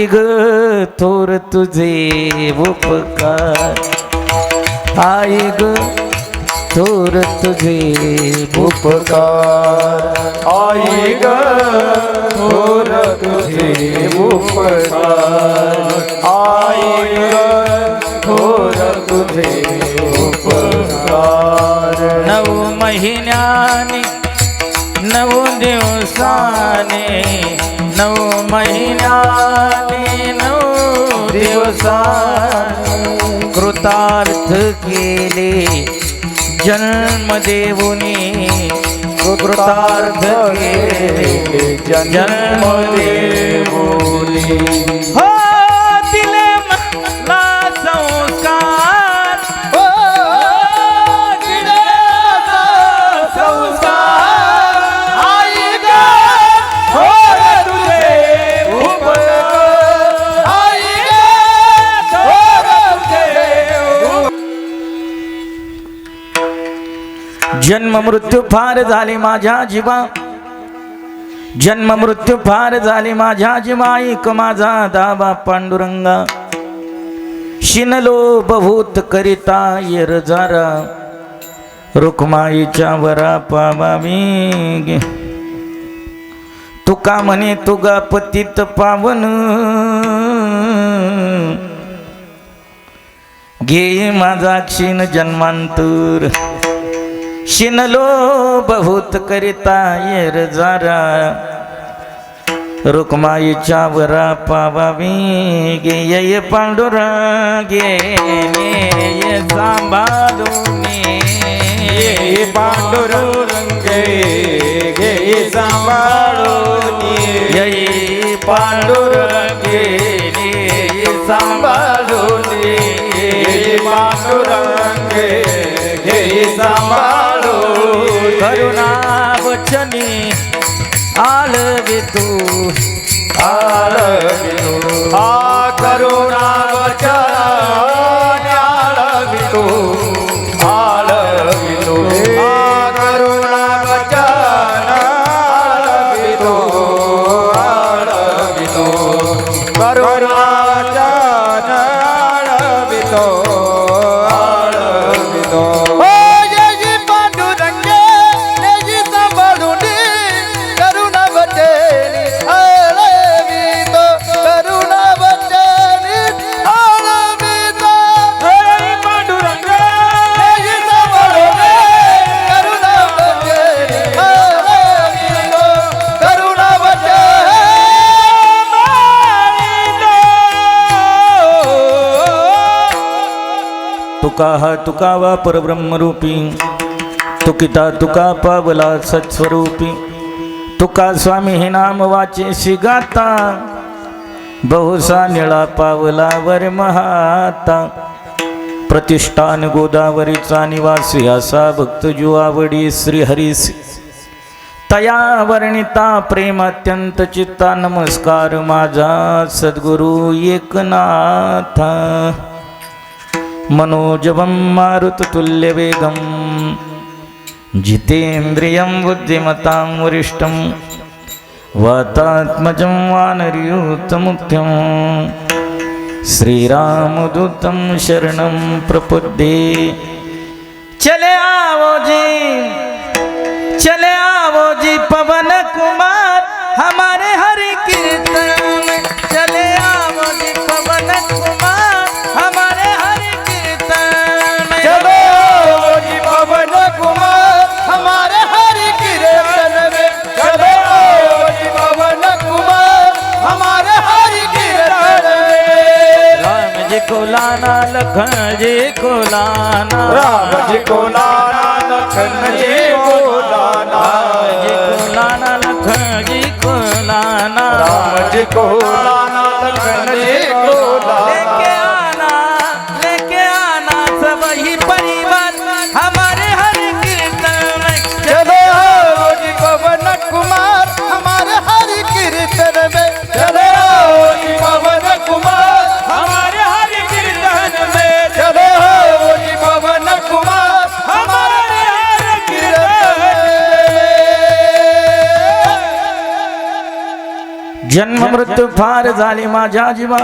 ग थोर तुझे उपकार, आई ग थोर तुझे उपकार, आई ग थोर तुझे उपकार, आई ग थोर तुझे उपकार. 9 महिन्याने 9 दिवसाने 9 महिन्याने 9 दिवसाने कृतार्थ केले जन्म देवुनी, कृतार्थ केले जन्म देवुनी. हो दिले मला संस्कार, हो दिले संस्कार, आई ग थोर तुझे उपकार, आई ग थोर तुझे. जन्म मृत्यू फार झाले माझ्या जीवा, जन्म मृत्यू फार झाले माझ्या जीवा. ऐक माझा दाबा पांडुरंगा, शिनलो बहुत करिता येरजारा, रुक्माईच्या वरा पावावी. तुका म्हणे तुगा पतित पावन, घे माझा क्षीण जन्मांतर. शिनलो बहुत करिता येरजारा, रुक्माईच्या वरा पावावी. गे ये पांडुरंगे ये सांभाळूनी, ये पांडुरंगे घे सांभाळूनी, ये पांडुरंगे ये सांभाळूनी, ये पांडुरंगे घे सांभाळूनी. करुणा वचनी आलवे तू, आळवितो आ करुणा वचन आळवितो, आळवितो आ करुणा वचन आळवितो, आळवितो करुणा वचन आळवितो, आळवितो. तुका हा तुकावा परब्रह्मरूपी, तुकिता तुका पावला सत्स्वरूपी. तुका स्वामी हे नाम वाचेशी गाता, बहुसा निळा पावला वर महाता. प्रतिष्ठान गोदावरीचा निवासी असा भक्त जो आवडी श्रीहरीसी, तया वर्णिता प्रेम अत्यंत चित्ता. नमस्कार माझा सद्गुरु एकनाथा. मनोजवं मारुततुल्यवेगं, जितेन्द्रियं बुद्धिमतां वरिष्ठं, वातात्मजं वानरयूतमुख्यं, श्रीरामदूतं शरणं प्रपद्ये. चले आओ जी पवन कुमार हमारे हरि कीर्तन में. चले आओ जी पवन कुमार हमारे हरि कीर्तन में. चलो जी पवन कुमार हमारे हरि कीर्तन में, चलो जी पवन कुमार हमारे हरि कीर्तन में. राम जी को लाना लखन जी को लाना, राम जी को लाना लखन जी को लाना, लखन जी को लाना, राम जी को लाना लखन जी को लाना. लेके आना सब ही परिवार हमारे हरि कीर्तन में. चलो जी पवन कुमार हमारे हरि कीर्तन में, चलो जी पवन कुमार हमारे हरि कीर्तन में, चलो जी पवन कुमार हमारे हरि कीर्तन में. जन्म मृत्यू चिंत फार झाली माझ्या जीवा,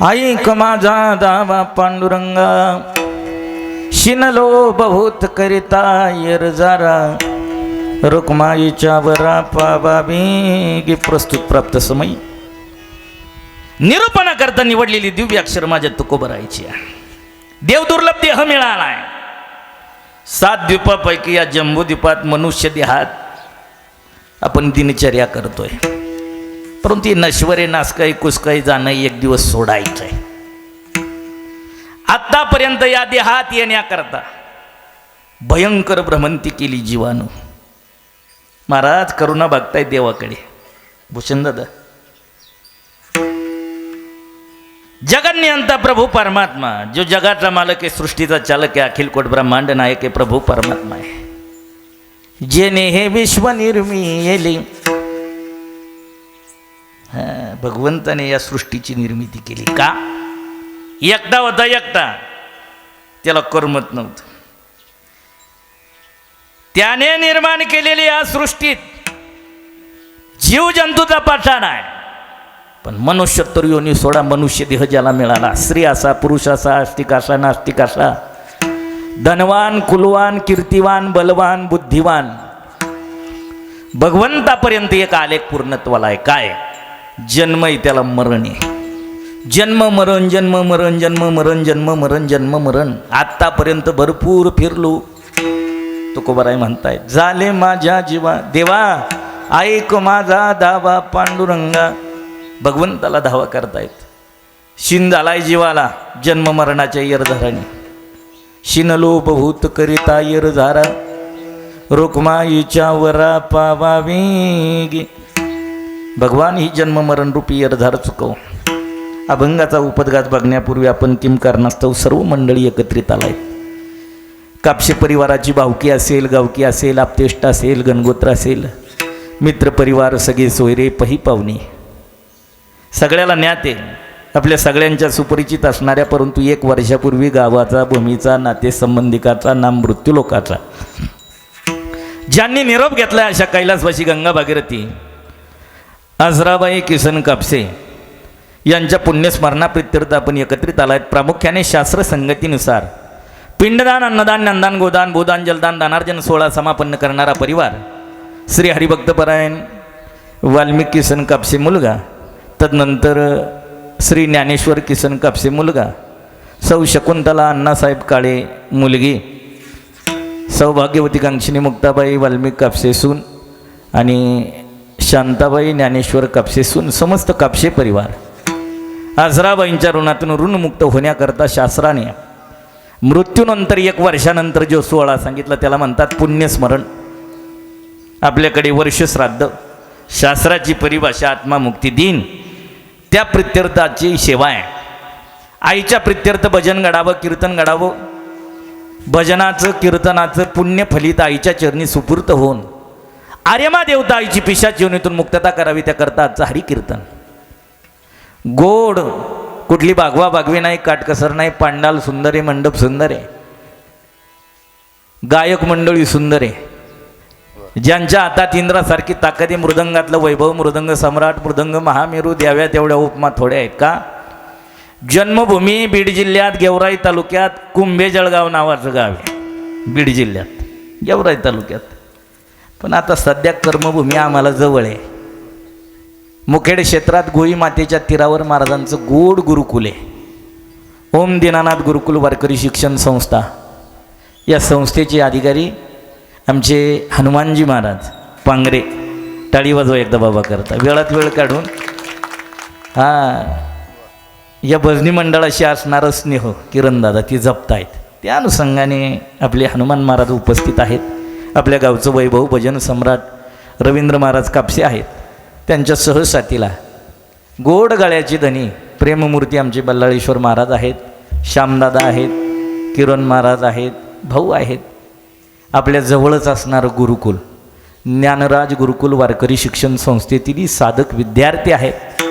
ऐक माझा दावा पांडुरंगा, शिनलो बहुत करिता येर जरा, रुक्माईच्या वरा पावावी. प्रस्तुत प्राप्त समय. निरूपणा करता निवडलेली दिव्य अक्षर माझ्या तुकोबरायची आहे. देवदुर्लभ देह मिळालाय. 7 द्वीपापैकी या जम्बूद्वीपात मनुष्य देहात आपण दिनचर्या करतोय, परंतु ही नश्वरे नासकाई कुसकाई जाणं एक दिवस सोडायचंय. आतापर्यंत या देहात येण्याकरता भयंकर भ्रमंती केली जीवाणू. महाराज करुणा बघताय देवाकडे. भूषण दादा, जगन्नियंता प्रभू परमात्मा, जो जगाचा मालक आहे, सृष्टीचा चालक आहे, अखिल कोट ब्रह्मांड नायक आहे, प्रभू परमात्मा आहे. जेने हे विश्व निर्मिले, भगवंताने या सृष्टीची निर्मिती केली. का? एकटा होता, एकटा, त्याला करमत नव्हतं. त्याने निर्माण केलेली या सृष्टीत जीव जंतूचा पठाण आहे, पण मनुष्य तर योनी सोडा, मनुष्य देह ज्याला मिळाला, स्त्री असा, पुरुष असा, आस्तिक असा, नास्तिक असा, धनवान, कुलवान, कीर्तिवान, बलवान, बुद्धिवान, भगवंतापर्यंत एक आलेख पूर्णत्वाला आहे. काय? जन्म आहे, त्याला मरण आहे. जन्म मरण, जन्म मरण, जन्म मरण, जन्म मरण, जन्म मरण. आत्तापर्यंत भरपूर फिरलो. तुकोबाराय म्हणताय, झाले माझ्या जीवा, देवा ऐक माझा धावा पांडुरंगा. भगवंताला धावा करतायत. शिन झालाय जीवाला जन्म मरणाच्या येरधाराने. शिनलो बहुत करिता येरधारा, रुक्माईच्या वरा पावावी. भगवान ही जन्म मरण रूपी येरधार चुकव. अभंगाचा उपद्घात बघण्यापूर्वी आपण किम कारणास्तव सर्व मंडळी एकत्रित आलाय. कापशे परिवाराची भावकी असेल, गावकी असेल, आपतेष्ट असेल, गणगोत्र असेल, मित्रपरिवार, सगळे सोयरे, पही पाहुणे, सगळ्याला ज्ञात आहे. आपल्या सगळ्यांच्या सुपरिचित असणाऱ्या, परंतु 1 वर्षापूर्वी गावाचा, भूमीचा, नातेसंबंधिकाचा, नाम मृत्यू लोकाचा, ज्यांनी निरोप घेतला अशा कैलासवासी गंगा भागीरथी आजराबाई किसन कापसे यांच्या पुण्यस्मरणाप्रित्यर्थ आपण एकत्रित आलात. प्रामुख्याने शास्त्र संगतीनुसार पिंडदान, अन्नदान, ज्ञानदान, गोदान, भूदान, जलदान, दानार्जन सोहळा समापन्न करणारा परिवार श्री हरिभक्तपरायण वाल्मिक किसन कापसे मुलगा, तदनंतर श्री ज्ञानेश्वर किसन कापसे मुलगा, सौ शकुंतला अण्णासाहेब काळे मुलगी, सौभाग्यवती कांक्षिणी मुक्ताबाई वाल्मिक कापसे सून आणि शांताबाई ज्ञानेश्वर कापसे सून, समस्त कापसे परिवार आजराबाईंच्या ऋणातून ऋणमुक्त होण्याकरता शास्त्राने मृत्यूनंतर 1 वर्षानंतर जो सोहळा सांगितला त्याला म्हणतात पुण्यस्मरण. आपल्याकडे वर्षश्राद्ध, शास्त्राची परिभाषा आत्मामुक्ती दिन, त्या प्रित्यर्थाची सेवा आहे. आईच्या प्रित्यर्थ भजन घडावं, कीर्तन घडावं. भजनाचं, कीर्तनाचं पुण्य फलित आईच्या चरणी सुपूर्त होऊन आर्यमा देवता आईची पिशाच योनीतून मुक्तता करावी, त्याकरता आजचं हरिकीर्तन. गोड, कुठली बागवा बागवी नाही, काटकसर नाही, पांडाल सुंदर आहे, मंडप सुंदर आहे, गायक मंडळी सुंदर आहे, ज्यांच्या हातात इंद्रासारखी ताकद आहे, मृदंगातलं वैभव, मृदंग सम्राट, मृदंग महामेरू, द्याव्या तेवढ्या उपमा थोड्या आहेत का? जन्मभूमी बीड जिल्ह्यात गेवराई तालुक्यात कुंभे जळगाव नावाचं गाव आहे. बीड जिल्ह्यात गेवराई तालुक्यात. पण आता सध्या कर्मभूमी आम्हाला जवळ आहे. मुखेड क्षेत्रात गोई मातेच्या तीरावर महाराजांचं गोड गुरुकुल आहे. ओम दीनानाथ गुरुकुल वारकरी शिक्षण संस्था, या संस्थेचे अधिकारी आमचे हनुमानजी महाराज पांगरे. टाळी वाजवा एकदा बाबा करता, वेळात वेळ काढून. या भजनी मंडळाशी असणारं स्नेह किरणदादा ती जपतायत. त्या अनुषंगाने आपले हनुमान महाराज उपस्थित आहेत. आपल्या गावचं वैभव भजन सम्राट रवींद्र महाराज कापसे आहेत. त्यांच्या सहसाथीला गोड गळ्याची धनी प्रेममूर्ती आमचे बल्लाळेश्वर महाराज आहेत, श्यामदादा आहेत, किरण महाराज आहेत, भाऊ आहेत. आपल्या जवळच असणारं गुरुकुल ज्ञानराज गुरुकुल वारकरी शिक्षण संस्थेतील साधक विद्यार्थी आहेत.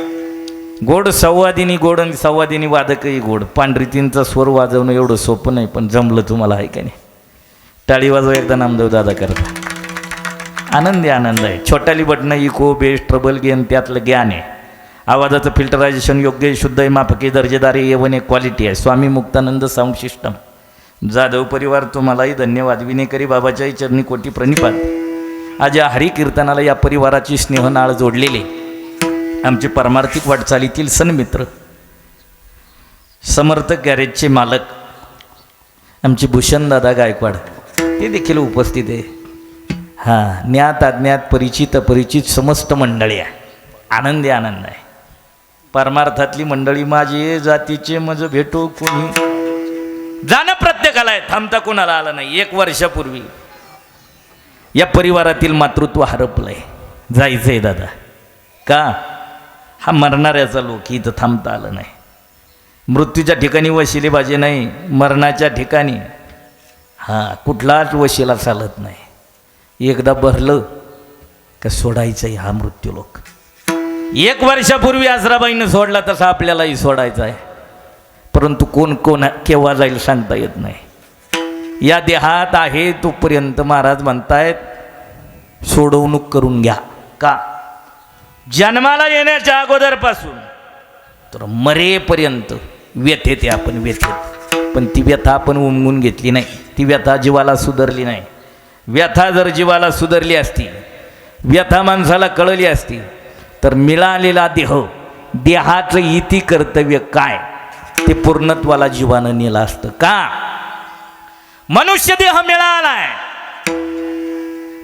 गोड संवादिनी, गोड आणि संवादिनी वादकही गोड. पांढरीतींचा स्वर वाजवणं एवढं सोपं नाही, पण जमलं तुम्हाला आहे का नाही? टाळी वाजवा एकदा नामदेव दादा करता. आनंदी आनंद आहे. छोटाली बटणं इको बेस ट्रबल गेन त्यातलं ज्ञान आहे. आवाजाचं फिल्टरायझेशन योग्य आहे, शुद्ध आहे, माफकी दर्जेदार आहे, एवन एक क्वालिटी आहे. स्वामी मुक्तानंद साऊंड सिस्टम जाधव परिवार तुम्हालाही धन्यवाद. विनेकरी बाबाच्याही चरणी कोटी प्रणिपात. आज या हरिकीर्तनाला या परिवाराची स्नेहनाळ जोडलेले आमचे परमार्थिक वाटचालीतील सन्मित्र समर्थ गॅरेजचे मालक आमचे भूषणदादा गायकवाड ते देखील उपस्थित आहे. हां, ज्ञात अज्ञात परिचित समस्त मंडळी आहे. आनंदी आनंद आहे. परमार्थातली मंडळी माझी जातीचे मज भेटू कोणी जाणं प्रत्येकाला आहे, थांबता कोणाला आलं नाही. 1 वर्षापूर्वी या परिवारातील मातृत्व हरपलंय. जायचंय दादा का हा मरणाऱ्याचा लोक इथं थांबता आलं नाही. मृत्यूच्या ठिकाणी वशिलेबाजी नाही, मरणाच्या ठिकाणी कुठलाच वशिला चालत नाही. एकदा भरलं का सोडायचंय हा मृत्यूलोक. 1 वर्षापूर्वी आसराबाईनं सोडला तसा आपल्यालाही सोडायचा आहे. परंतु कोण केव्हा जाईल सांगता येत नाही. या देहात आहे तोपर्यंत महाराज म्हणतायत सोडवणूक करून घ्या. का जन्माला येण्याच्या अगोदरपासून तर मरेपर्यंत व्यथेत आपण व्यथेत, पण ती व्यथा आपण उमगून घेतली नाही. ती व्यथा जीवाला सुधारली नाही. व्यथा जर जीवाला सुधारली असती, व्यथा माणसाला कळली असती तर मिळालेला देहाचं इति कर्तव्य काय ते पूर्णत्वाला जीवानं नेलं असतं. का मनुष्य देह मिळालाय,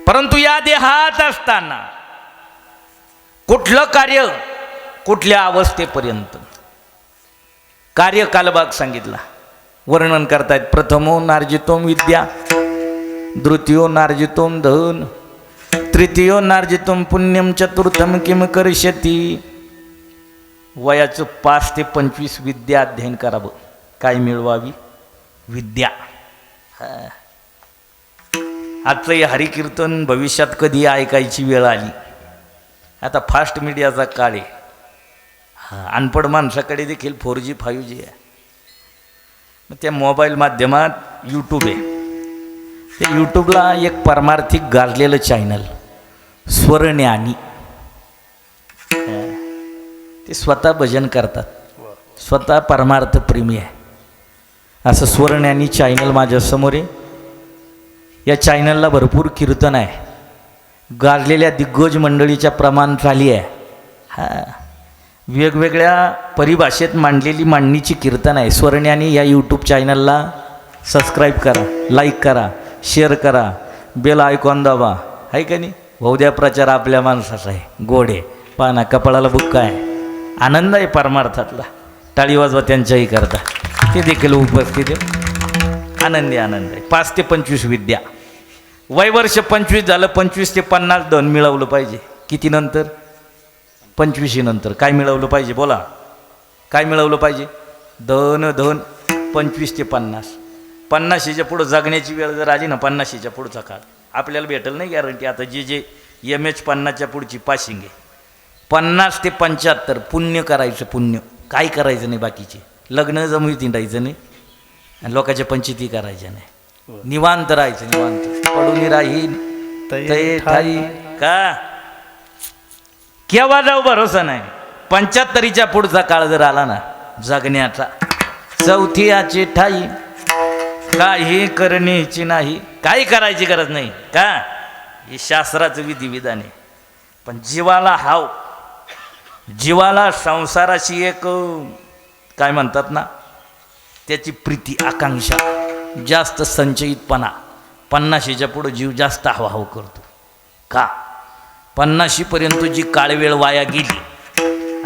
परंतु या देहात असताना कुठलं कार्य कुठल्या अवस्थेपर्यंत कार्य कालभाग सांगितला. वर्णन करतायत. प्रथमो नार्जितोम विद्या, द्वितीयो नार्जितोम धन, तृतीयो नार्जितोम पुण्यम, चतुर्थम किम करिष्यति. वयाचं 5 ते 25 विद्या अध्ययन करावं. काय मिळवावी? विद्या. आजचं हे हरिकीर्तन भविष्यात कधी ऐकायची वेळ आली. आता फास्ट मीडियाचा काळ आहे. अनपढ माणसाकडे देखील 4G 5G आहे. मग त्या मोबाईल माध्यमात यूट्यूब आहे. त्या यूट्यूबला एक परमार्थिक गाजलेलं चॅनल स्वरज्ञानी, ते स्वतः भजन करतात, स्वतः परमार्थ प्रेमी आहे. असं स्वरज्ञानी चॅनल माझ्यासमोर आहे. या चॅनलला भरपूर कीर्तन आहे. गाजलेल्या दिग्गज मंडळीच्या प्रमाण झाली आहे. वेगवेगळ्या परिभाषेत मांडलेली मांडणीची कीर्तन आहे. स्वरज्ञानी या यूट्यूब चॅनलला सबस्क्राईब करा, लाईक करा, शेअर करा, बेल आयकॉन दाबा. आहे का नाही? बहुद्या प्रचार आपल्या माणसाचा आहे. गोडे पाना कपाळाला बुक्का आहे. आनंद आहे परमार्थातला. टाळी वाजवा त्यांच्याही करता. ते देखील उपस्थित आहे. आनंदी आनंद आहे. 5 ते 25 विद्या. वयवर्ष 25 झालं, 25 ते 50 धन मिळवलं पाहिजे. किती नंतर? 25 नंतर. काय मिळवलं पाहिजे? बोला, काय मिळवलं पाहिजे? धन 25 ते 50. 50च्या पुढं जगण्याची वेळ जर आली ना, 50च्या पुढचा काळ आपल्याला भेटेल नाही गॅरंटी. आता जे MH 50च्या पुढची पासिंग आहे. 50 ते 75 पुण्य करायचं. पुण्य काय करायचं नाही. बाकीचे लग्न जमवी तिंडायचं नाही आणि लोकांच्या पंचायती करायच्या नाही. निवांत राहायचं. निवांत पडून राहील ठाई. का केव्हा जाऊ भरोसा नाही. 75च्या पुढचा काळ जर आला ना जगण्याचा, चौथीयाची ठाई काही करण्याची नाही. काही करायची गरज नाही. का हे शास्त्राचं विधिविधान आहे. पण जीवाला हाव, जीवाला संसाराशी एक काय म्हणतात ना, त्याची प्रीती आकांक्षा जास्त, संचयितपणा. 50च्या पुढं जीव जास्त हाव करतो. का 50पर्यंत जी काळवेळ वाया गेली,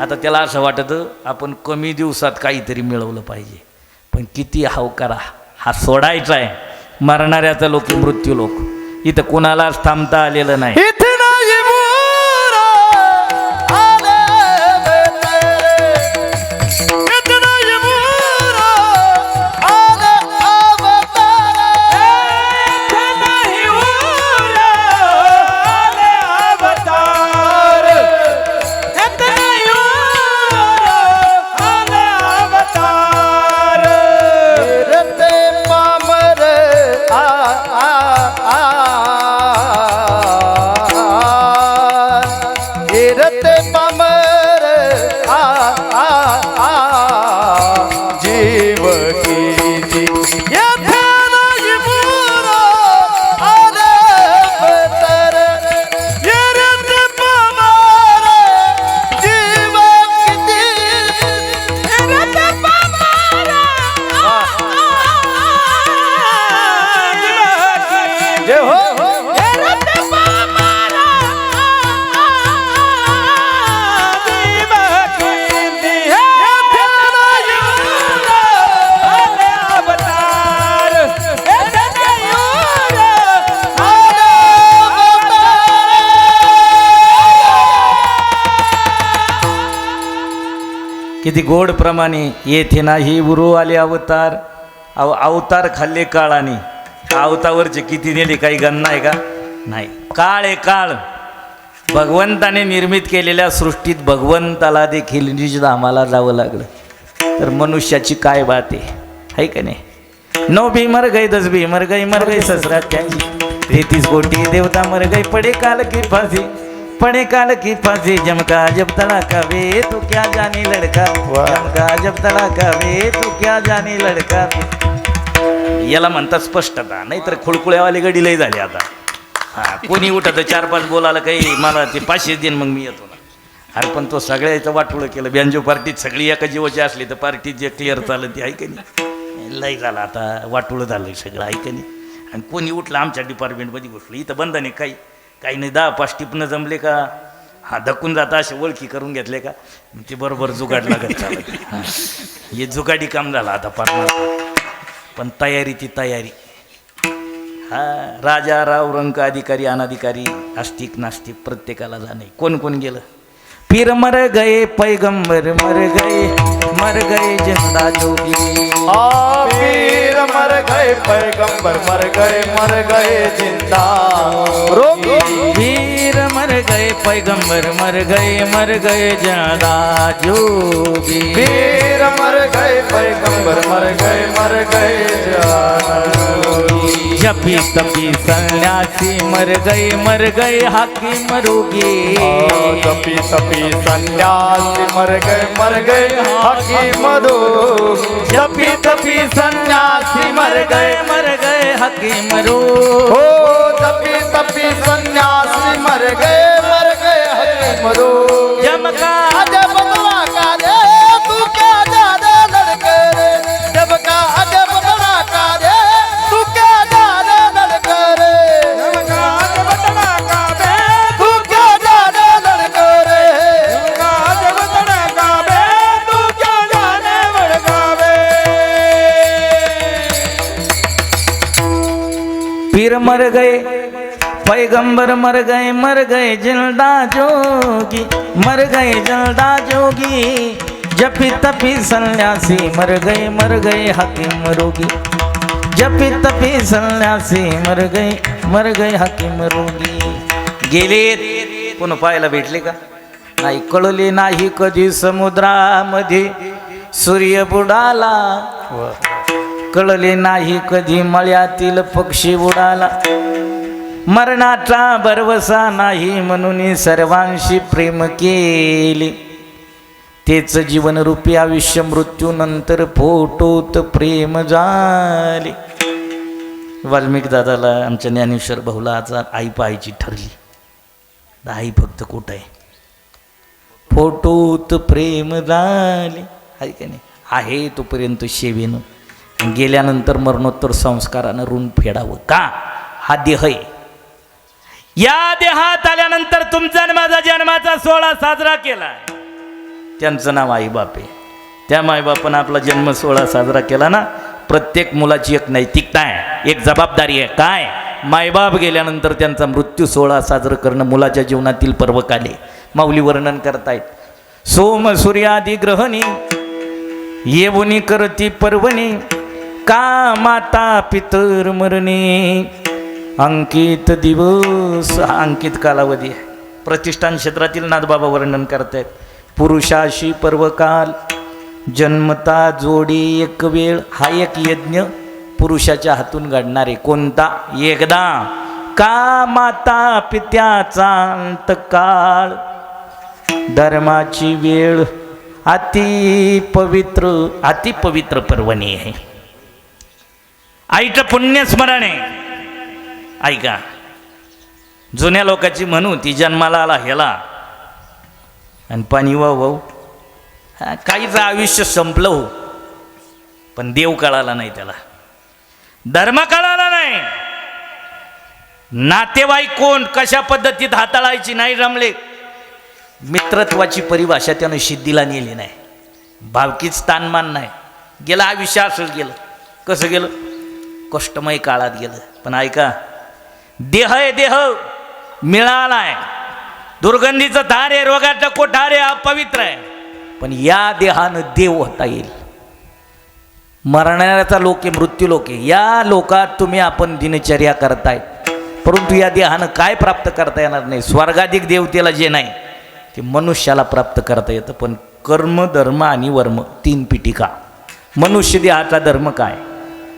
आता त्याला असं वाटतं आपण कमी दिवसात काहीतरी मिळवलं पाहिजे. पण किती हाव करा, हा सोडायचा आहे. मरणाऱ्याचा लोक, मृत्यू लोक. इथं कोणालाच थांबता आलेलं नाही. किती गोड प्रमाणे येथे नाही उरू आले अवतार. अवतार खाल्ले काळाने. अवतावरचे किती नेले काही गणना आहे का? नाही. काळ आहे काळ. भगवंताने निर्मित केलेल्या सृष्टीत भगवंताला देखील निजधामाला जावं लागलं तर मनुष्याची काय बात आहे का नाही? 9 भी मर गए 10 भी मर गई ससरात 33 कोटी देवता मर गई पड़े काल की फांसी जमका जब तड़ाका वे तू क्या जाने लड़का जमका जब तड़ाका वे तू क्या जाने लड़का. याला म्हणतात स्पष्टता. नाहीतर खुळखुळ्यावाले गडी लय झाले आता. हां कोणी उठत 4-5 बोलायला काही मला ते 500 देईन मग मी येतो ना. अरे पण तो सगळ्याचं वाटोळं केलं. बँजो पार्टीत सगळी एका जीवाची असली तर पार्टीत जे क्लिअर चाललं ती ऐक नाही. लय झालं आता वाटोळं झालं सगळं ऐक नाही. आणि कोणी उठलं आमच्या डिपार्टमेंटमध्ये घुसलं इथं बंद नाही काही नाही. 10-5 टिपणं जमले का हा धक्कून जाता असे ओळखी करून घेतले का ते बरोबर जुगाड लागत चालत. हे जुगाडी काम झालं आता पारणार. पण तयारी ती तयारी. हा राजा राव रंक अधिकारी अनाधिकारी आस्तिक नास्तिक प्रत्येकाला जाणे. कोण कोण गेलं? पीर मर गए पैगंबर मर गए जिंदा जोगी. पीर मर गए पैगंबर मर गए जिंदा रोगी. पीर मर गए पैगंबर मर गए जिंदा जोगी. पीर मर गए पैगंबर मर गए जपी तपी सन्यासी मर गए हाकिम रोगी. तपी सन्यासी मर गए हकीम रोगी. जपी तपी सन्यासी मर गए हाकिम रोगी. हो तपी सन्यासी मर गए हकीम रोगी. जमका अजब बदला का रे तू क्या जाने लड़के रे. जब का अजब बदला का रे तू क्या जाने लड़के रे. जब का अजब बदला का रे तू क्या जाने लड़के रे. जब का अजब बदला का रे तू क्या जाने लड़के रे. पीर मर गए पैगंबर मर गए जिंदा जोगी. मर गए जिंदा जोगी. जपी तपी सन्यासी मर गए हाकिम रोगी. जपी तपी सन्यासी मर गए हाकिम रोगी. गेलेत कोण पाहायला भेटले का? नाही. कळले नाही कधी समुद्रामध्ये सूर्य बुडाला. कळले नाही कधी मळ्यातील पक्षी उडाला. मरणाचा भरवसा नाही म्हणून सर्वांशी प्रेम केले. तेच जीवनरूपी आयुष्य मृत्यूनंतर फोटोत प्रेम झाले. वाल्मिक दादाला आमच्या ज्ञानेश्वर भाऊला आज आई पाहायची ठरली. आई फक्त कुठं आहे? फोटोत प्रेम झाले आहे का नाही? आहे तोपर्यंत सेवेनं. गेल्यानंतर मरणोत्तर संस्कारानं ऋण फेडावं का? हा देह आहे. या देहात आल्यानंतर तुमचा आणि माझा जन्माचा सोहळा साजरा केला. त्यांचं नाव आईबाप आहे. त्या माईबापानं आपला जन्म सोहळा साजरा केला ना. प्रत्येक मुलाची एक नैतिकता आहे, एक जबाबदारी आहे. काय? मायबाप गेल्यानंतर त्यांचा मृत्यू सोहळा साजरा करणं मुलाच्या जीवनातील पर्वकाले. माऊली वर्णन करतायत. सोम सूर्यादी ग्रहणी येवुनी करती पर्वणी. का माता पितर मरणे अंकित दिवस. हा अंकित कालावधी आहे. प्रतिष्ठान क्षेत्रातील नाथबाबा वर्णन करतायत. पुरुषाशी पर्वकाल जन्मता जोडी एक वेळ. हा एक यज्ञ पुरुषाच्या हातून घडणारे. कोणता? एकदा. का माता पित्याचा अंतकाळ. धर्माची वेळ अति पवित्र पर्वणी आहे. आईचं पुण्यस्मरण आहे. ऐका, जुन्या लोकांची म्हणू ती जन्माला आला ह्याला आणि पाणी वाहू काहीच आयुष्य संपलं हो. पण देव कळाला नाही त्याला. धर्म कळाला नाही. नातेवाईक कोण कशा पद्धतीत हाताळायची नाही जमले. मित्रत्वाची परिभाषा त्यानं सिद्धीला नेली नाही. भावकीच स्थानमान नाही. गेलं आयुष्य असंच गेलं. कसं गेलं? कष्टमय काळात गेलं. पण ऐका, देह आहे, देह मिळालाय. दुर्गंधीचं धार आहे, रोगाचं कोठार आहे, अपवित्र आहे. पण या देहानं देव होता येईल. मरणाऱ्याचा लोक आहे, मृत्यू लोक आहे. या लोकात तुम्ही आपण दिनचर्या करताय, परंतु या देहानं काय प्राप्त करता येणार नाही. स्वर्गाधिक देवतेला जे नाही ते मनुष्याला प्राप्त करता येतं. पण कर्म, धर्म आणि वर्म 3 पिटिका. मनुष्य देहाचा धर्म काय,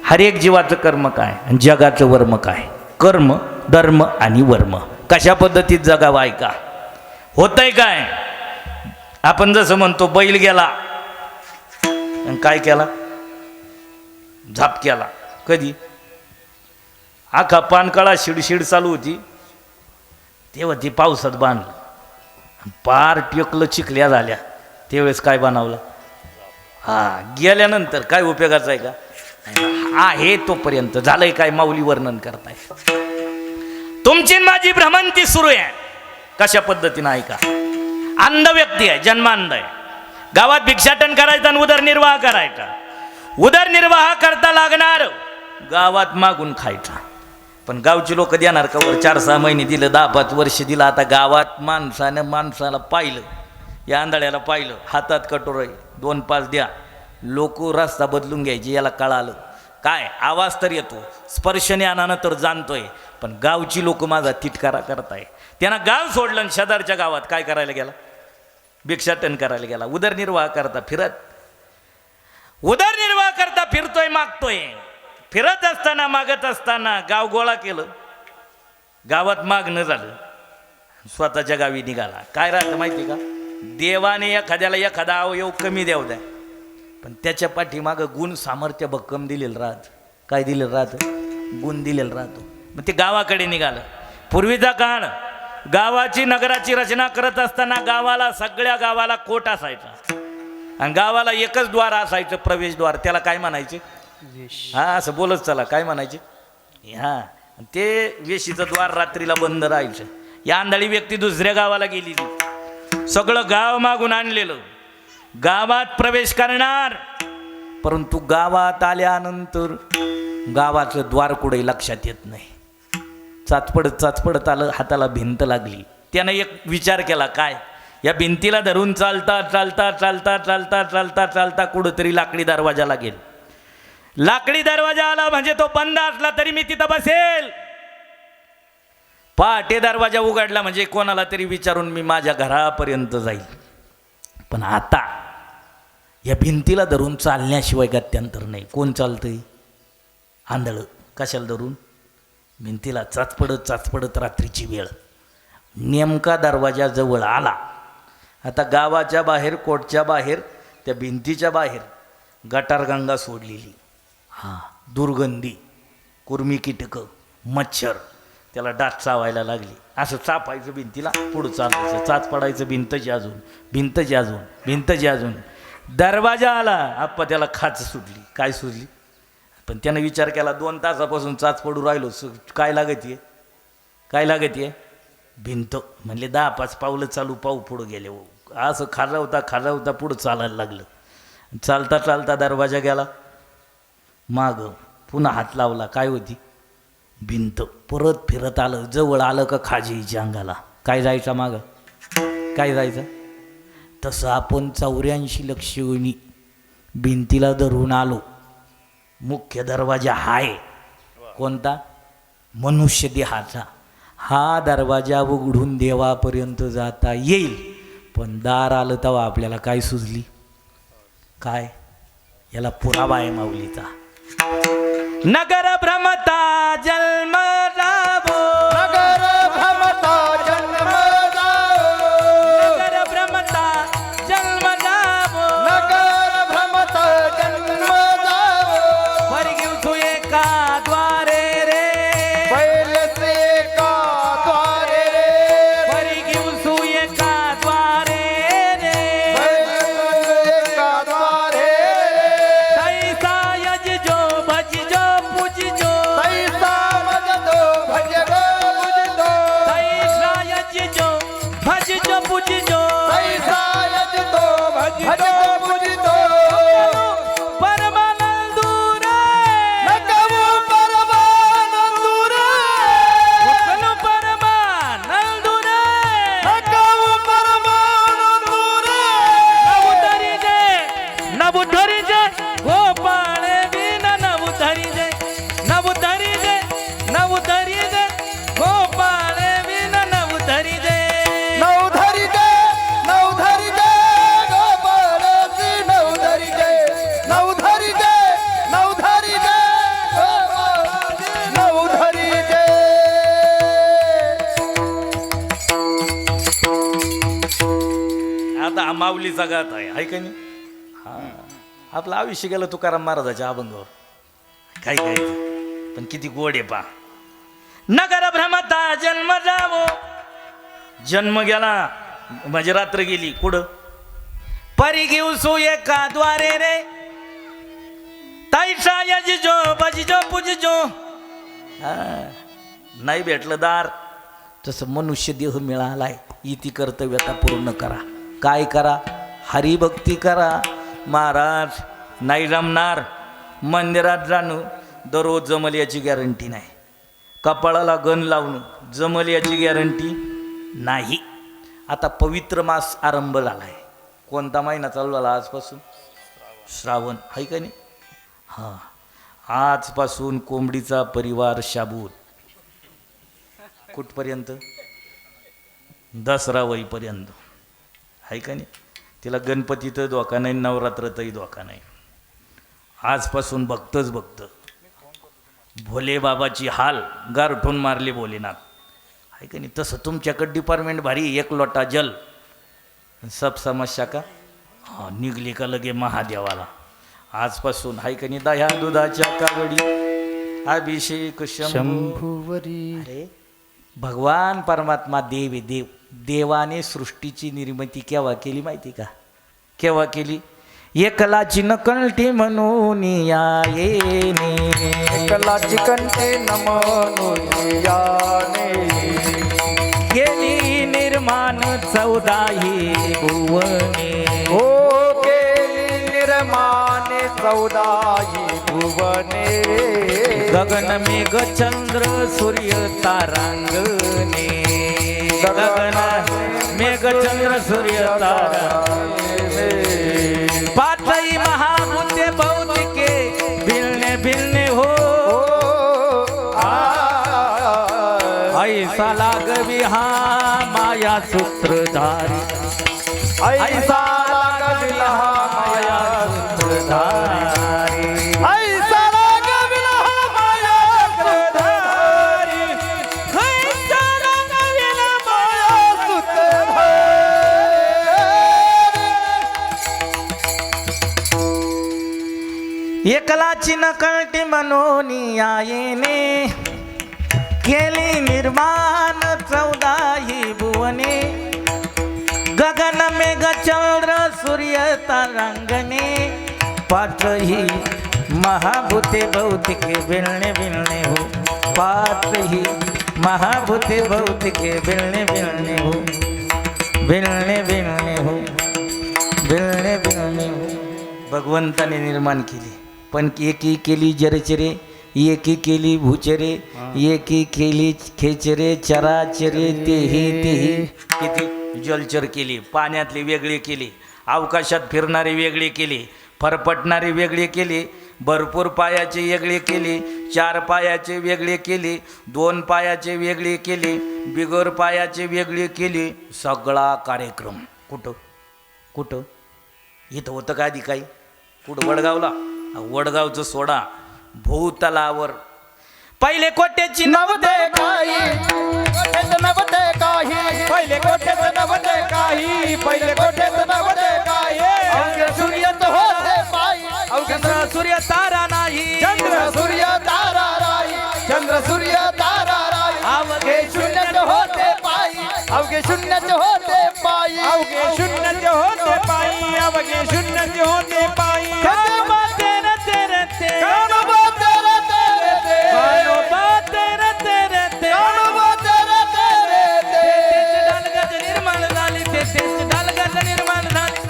हर एक जीवाचं कर्म काय आणि जगाचं वर्म काय. कर्म, धर्म आणि वर्म कशा पद्धतीत जगावं ऐका. होतंय काय, आपण जसं म्हणतो बैल गेला आणि काय केला, झाप केला. कधी आखा पानकळा शिडशिड चालू होती तेव्हा ती पावसात बांधलं, पार टेकलं, चिखल्या झाल्या, त्यावेळेस काय बनवलं. गेल्यानंतर काय उपयोगाचं आहे का. आहे तोपर्यंत झालंय काय, माऊली वर्णन करताय. तुमची माझी भ्रमंती सुरू आहे. कशा पद्धतीनं ऐका. अंध व्यक्ती आहे, जन्मांध आहे. गावात भिक्षाटन करायचं आणि उदरनिर्वाह करायचा. उदरनिर्वाह करता लागणार गावात मागून खायचा. पण गावची लोक देणार का. वर 4-6 महिने दिलं, 10-5 वर्ष दिलं. आता गावात माणसाला पाहिलं, या आंधळ्याला पाहिलं, हातात कटोर आहे, 2-5 द्या. लोक रस्ता बदलून घ्यायचे. याला कळालं काय, आवाज तर येतो, स्पर्शज्ञानानं तर जाणतोय. पण गावची लोक माझा तिटकारा करताय. त्यांना गाव सोडलं आणि शेजारच्या गावात काय करायला गेला, भिक्षाटन करायला गेला. उदरनिर्वाह करता फिरतोय, मागतोय. फिरत असताना, मागत असताना गाव गोळा केलं, गावात मागणं झालं, स्वतःच्या गावी निघाला. काय राहतं माहिती का, देवाने एखाद्याला एखादा अवयव कमी द्याव द्या, पण त्याच्या पाठीमागं गुण, सामर्थ्य भक्कम दिलेलं राहत. काय दिलेलं राहतं, गुण दिलेलं राहतो. मग ते गावाकडे निघालं. पूर्वीचा काळ, गावाची नगराची रचना करत असताना गावाला, सगळ्या गावाला कोट असायचा आणि गावाला एकच द्वार असायचं, प्रवेशद्वार. त्याला काय म्हणायचे, असं बोलत चला, काय म्हणायचे, ते वेशीचं द्वार रात्रीला बंद राहायचं. या आंधळी व्यक्ती दुसऱ्या गावाला गेलेली, सगळं गाव मागून आणलेलं, गावात प्रवेश करणार. परंतु गावात आल्यानंतर गावाचं द्वार कुठे लक्षात येत नाही. चाचपडत आलं, हाताला भिंत लागली. त्यानं एक विचार केला, काय, या भिंतीला धरून चालता कुठंतरी लाकडी दरवाजा लागेल. लाकडी दरवाजा आला म्हणजे तो बंद असला तरी मी तिथं बसेल. पहाटे दरवाजा उघडला म्हणजे कोणाला तरी विचारून मी माझ्या घरापर्यंत जाईल. पण आता या भिंतीला धरून चालण्याशिवाय गत्यंतर नाही. कोण चालतंय, आंधळ. कशाला धरून, भिंतीला. चाचपडत रात्रीची वेळ, नेमका दरवाजा जवळ आला. आता गावाच्या बाहेर, कोटच्या बाहेर, त्या भिंतीच्या बाहेर गटारगंगा सोडलेली. दुर्गंधी, कुर्मी कीटकं, मच्छर, त्याला डास चावायला लागली. असं चापायचं भिंतीला, पुढं चालायचं, चाच पडायचं, भिंतची अजून. दरवाजा आला, आप्पा त्याला खाच सुटली. काय सुटली, पण त्यानं विचार केला, 2 तासापासून चाच पडू राहिलो, काय लागते भिंत. म्हणले 10-5 पावलं चालू, पाऊ पुढं गेले. असं खाजावता पुढं चालायला लागलं. चालता दरवाजा गेला माग, पुन्हा हात लावला, काय होती, भिंत. परत फिरत आलं, जवळ आलं का खाजीच्या अंगाला. काय जायचा माग, काय जायचं. तसं आपण 84 लक्ष योनी भिंतीला धरून आलो. मुख्य दरवाजा हाय कोणता, मनुष्य देहाचा. हा दरवाजा उघडून देवापर्यंत जाता येईल. पण दार आलं तेव्हा आपल्याला काय सुचली, काय, याला पुरावा आहे माऊलीचा. नगर भ्रमता जन्म जावो, नगर भ्रमता जन्म जावो, नगर भ्रमता जन्म जावो, नगर भ्रमता जन्म जावो. वर घेऊ एका द्वारे रे, बैलसे का द्वारे रे, वर घेऊ एका द्वारे रे, बैलसे का द्वारे रे. तैसा यजजो भजजो पूजजो, तैसा माऊलीचा गात आहे का नाही? हा, आपलं आयुष्य गेलं तुकाराम महाराजाच्या अभंगावर. काय काय पण किती गोड आहे पा. नगर भ्रमता जन्म जावो, जन्म गेला म्हणजे रात्र गेली. कुठं परी घेऊ सो एका द्वारे रे, तैसा यजजो बजजो पूजजो. नाही भेटलं दार, तसं मनुष्य देह मिळालाय. इति कर्तव्यता पूर्ण करा. काय करा? हरिभक्ती करा. महाराज नाही जमणार मंदिरात जाणं दररोज जमल याची गॅरंटी नाही. कपाळाला गण लावणं जमल याची गॅरंटी नाही. आता पवित्र मास आरंभ झाला आहे. कोणता महिना चालू झाला आजपासून? श्रावण आहे का नाही? हां, आजपासून कोंबडीचा परिवार शाबूत कुठपर्यंत? दसरा वहीपर्यंत आहे का नाही? तिला गणपतीतही धोका नाही, नवरात्रातही धोका नाही. आजपासून बघतच बघतं भोले बाबाची हाल गारठून मारले भोलेनाथ आहे का नाही? तसं तुमच्याकडे डिपार्टमेंट भारी. एक लोटा जल सब समस्या का हां निघली का लगे महादेवाला. आजपासून आहे का नाही? दह्या दुधाच्या कावडी अभिषेक शंभूवरी. अरे भगवान परमात्मा देव आहे देव. देवाने सृष्टीची निर्मिती केव्हा केली माहिती का? केव्हा केली? एकलाची नकळटी म्हणून येणे, एकलाची कंठी नमन याने, केली निर्माण 14 भुवने. हो केली निर्माण 14 भुवने. गगन मेघ चंद्र सूर्य तारांगणे, गगन मेघ चंद्र सूर्य तारांगणे. पाचही महाभूते भौतिके भिलने भिलने हो. ऐसा लागवी हा माया सूत्रधारी, ऐसा लागविला माया सूत्रधारी, ऐसा लागविला माया सूत्रधारी, ऐसा लागविला माया सूत्रधारी. एकलाची नकळटी म्हणून येणे, केली निर्माण 14 भुवने. गगन मेघ चंद्र सूर्य तारांगणे, पाचही महाभूते भौतिके भिलने भिलने हो. पाचही महाभूते भौतिके भिलने भिलने हो, भिलने भिलने हो, भिलने भिलने हो. भगवंताने निर्माण केली, पण एकी केली जरचरे, एकी केली भूचरे, एकी केली खेचरे, चराचरे तेही तेही. किती जलचर केली, पाण्यातली वेगळी केली, अवकाशात फिरणारी वेगळी केली, फरफटणारी वेगळी केली, भरपूर पायाचे वेगळे केले, 4 पायाचे वेगळे केले, 2 पायाचे वेगळे केले, बिगर पायाचे वेगळे केले. सगळा कार्यक्रम कुठं कुठं इथं होतं का आधी काही? कुठं? वडगावला. वडगावचं सोडा, भूतलावर पहिले कोट्याची नवते काही, कोठेच नवते काही, पहिले कोठेच नवते काही, पहिले कोठेच नवते काही. अवघे सूर्यच होते पायी, अवघे सूर्य तारा नाही, चंद्र सूर्य तारा राई, चंद्र सूर्य तारा राई. अवघे शून्यच होते पायी, अवघे शून्यच होते पायी, अवघे शून्यच होते पायी, अवघे शून्यच होते पायी. कानोबा तेरे तेरे ते, कानोबा तेरे तेरे ते, कानोबा तेरे तेरे ते, कानोबा तेरे तेरे ते. डालगत निर्माण झाली, तेच डालगत निर्माण झाली,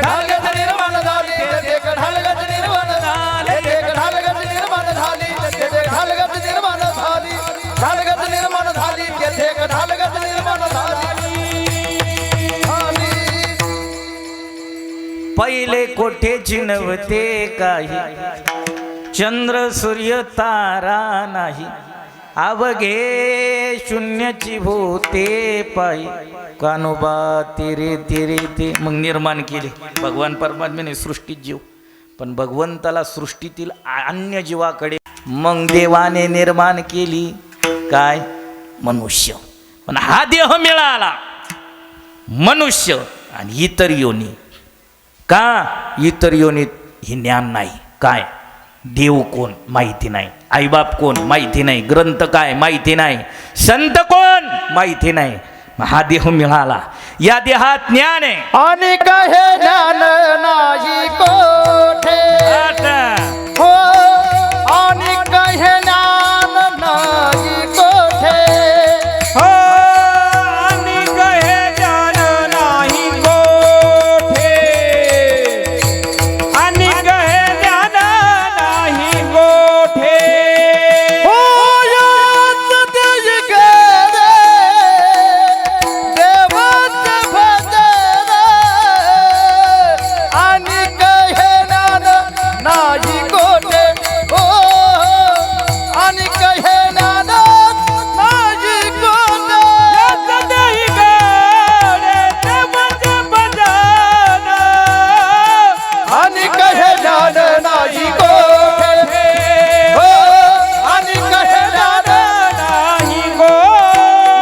ढालगत निर्माण झाली, ते ढालगत निर्माण झाली, ते ढालगत निर्माण झाली, ते ढालगत निर्माण झाली, ढालगत निर्माण झाली, ते ढालगत निर्माण झाली. पहिले कोठेची नव्हते काही, चंद्र सूर्य तारा नाही, अवघे शून्याची होते पायी. कानोबा तेरे तेरे ते. मग निर्माण केले भगवान परमात्म्याने सृष्टीत जीव, पण भगवंताला सृष्टीतील अन्य जीवाकडे मग देवाने निर्माण केली काय? मनुष्य. पण हा देह मिळाला मनुष्य आणि इतर योनी का इतर योनीत हे ज्ञान नाही. काय देव कोण माहिती नाही, आईबाप कोण माहिती नाही, ग्रंथ काय माहिती नाही, संत कोण माहिती नाही. हा देह मिळाला, या देहात ज्ञान आहे. आणि कहे ज्ञान नाही कोठे हो, आणि कहे ज्ञान नाही कोठे हो, आणि कहे ज्ञान नाही कोठे, आणि कहे ज्ञान नाही कोठे. हो याच देई गेले देवाच भजन, आणि कहे ज्ञान नाही कोठे हो, आणि कहे ज्ञान नाही कोठे. देई गेले देवाचे भजन, आणि कहे ज्ञान नाही कोठे हो, आणि कहे ज्ञान नाही गो,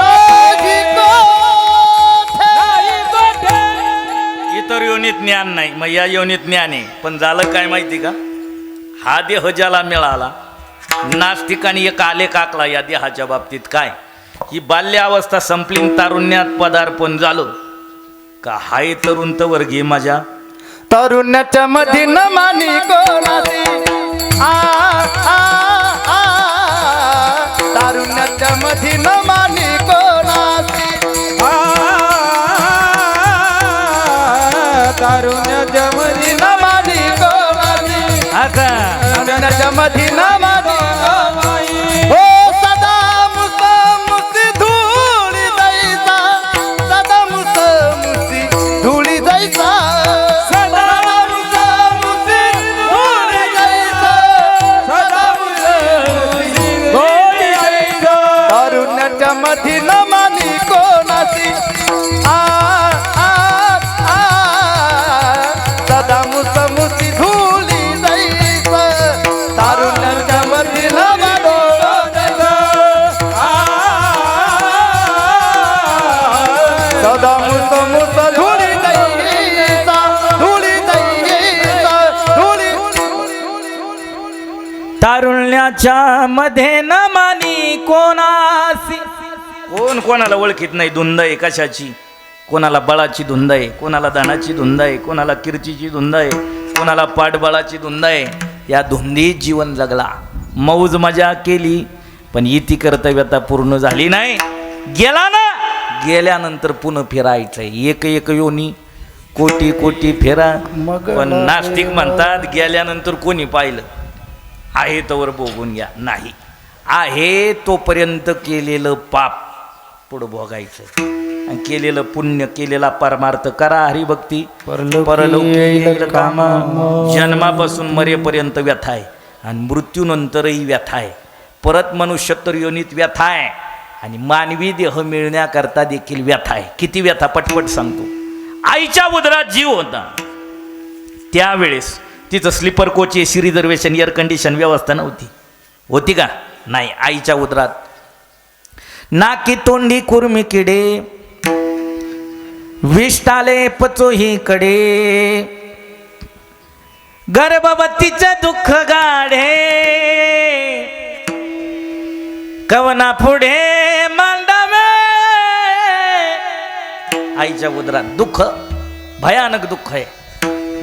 नाही कोठे. नाही कोठे. इतर योनीत ज्ञान नाही, मग या योनीत ज्ञान आहे. पण झालं काय माहिती का, हा देह ज्याला मिळाला, नास्तिकांनी एक आलेख आखला या देहाच्या बाबतीत. काय ही बाल्यावस्था संपली, तारुण्यात पदार्पण झालं का हाय तरुण तवर घे माझ्या. तरुणाच्या मध्ये न मानी कोणाची आ आ आ, तारुण्याच्या मध्ये न मानी कोणाची आ, तारुण्य जमनी न मानी कोणाची, आता तारुण्याच्या मध्ये न मानी कोणाची. हो सदा मुसमुसी धुळी जायचा, सदा मुसमुसी धुळी जायचा, सदा मुसमुसी धुळी जायचा, सदा मुसमुसी धुळी जायचा. तारुण्याच्या मध्ये न मानी कोणाची आ आ आ, सदा मुसमुसी धुळी जायचा, तारुण्याच्या मध्ये न मानी सदा मुसमुस धुळी जायचा, धुळी जायचा, धुळी. तारुण्याच्या मध्ये न मानी कोणासी. कोण कोणाला ओळखीत नाही. धुंद आहे कशाची, कोणाला बळाची धुंद आहे, कोणाला धनाची धुंद आहे, कोणाला कीर्तीची धुंद आहे, कोणाला पाठबळाची धुंद आहे. या धुंदीत जीवन जगला, मौज मजा केली, पण इति कर्तव्यता पूर्ण झाली नाही. गेला ना, गेल्यानंतर पुन्हा फिरायचंय. एक एक योनी कोटी कोटी फेरा. पण नास्तिक म्हणतात गेल्यानंतर कोणी पाहिलं, आहे तोवर भोगून घ्या. नाही, आहे तोपर्यंत केलेलं पाप पुढं भोगायचं, आणि केलेलं पुण्य, केलेला परमार्थ करा. हरिभक्ती परलोकी येईल कामा. जन्मापासून मरेपर्यंत व्यथा आहे, आणि मृत्यूनंतरही व्यथा आहे. परत मनुष्योत्तर योनीत व्यथा आहे, आणि मानवी देह मिळण्याकरता देखील व्यथा आहे. किती व्यथा पटपट सांगतो. आईच्या उदरात जीव होता त्यावेळेस तिचं sleeper coach, AC reservation, air condition व्यवस्था नव्हती. होती का? नाही. आईच्या उदरात नाकी तोंडी कुर्मी किडे, विष्टाले पचोही कडे, गर्भवतीचे दुःख गाढे, कवना पुढे मांडावे. आईच्या उदरात दुःख, भयानक दुःख आहे.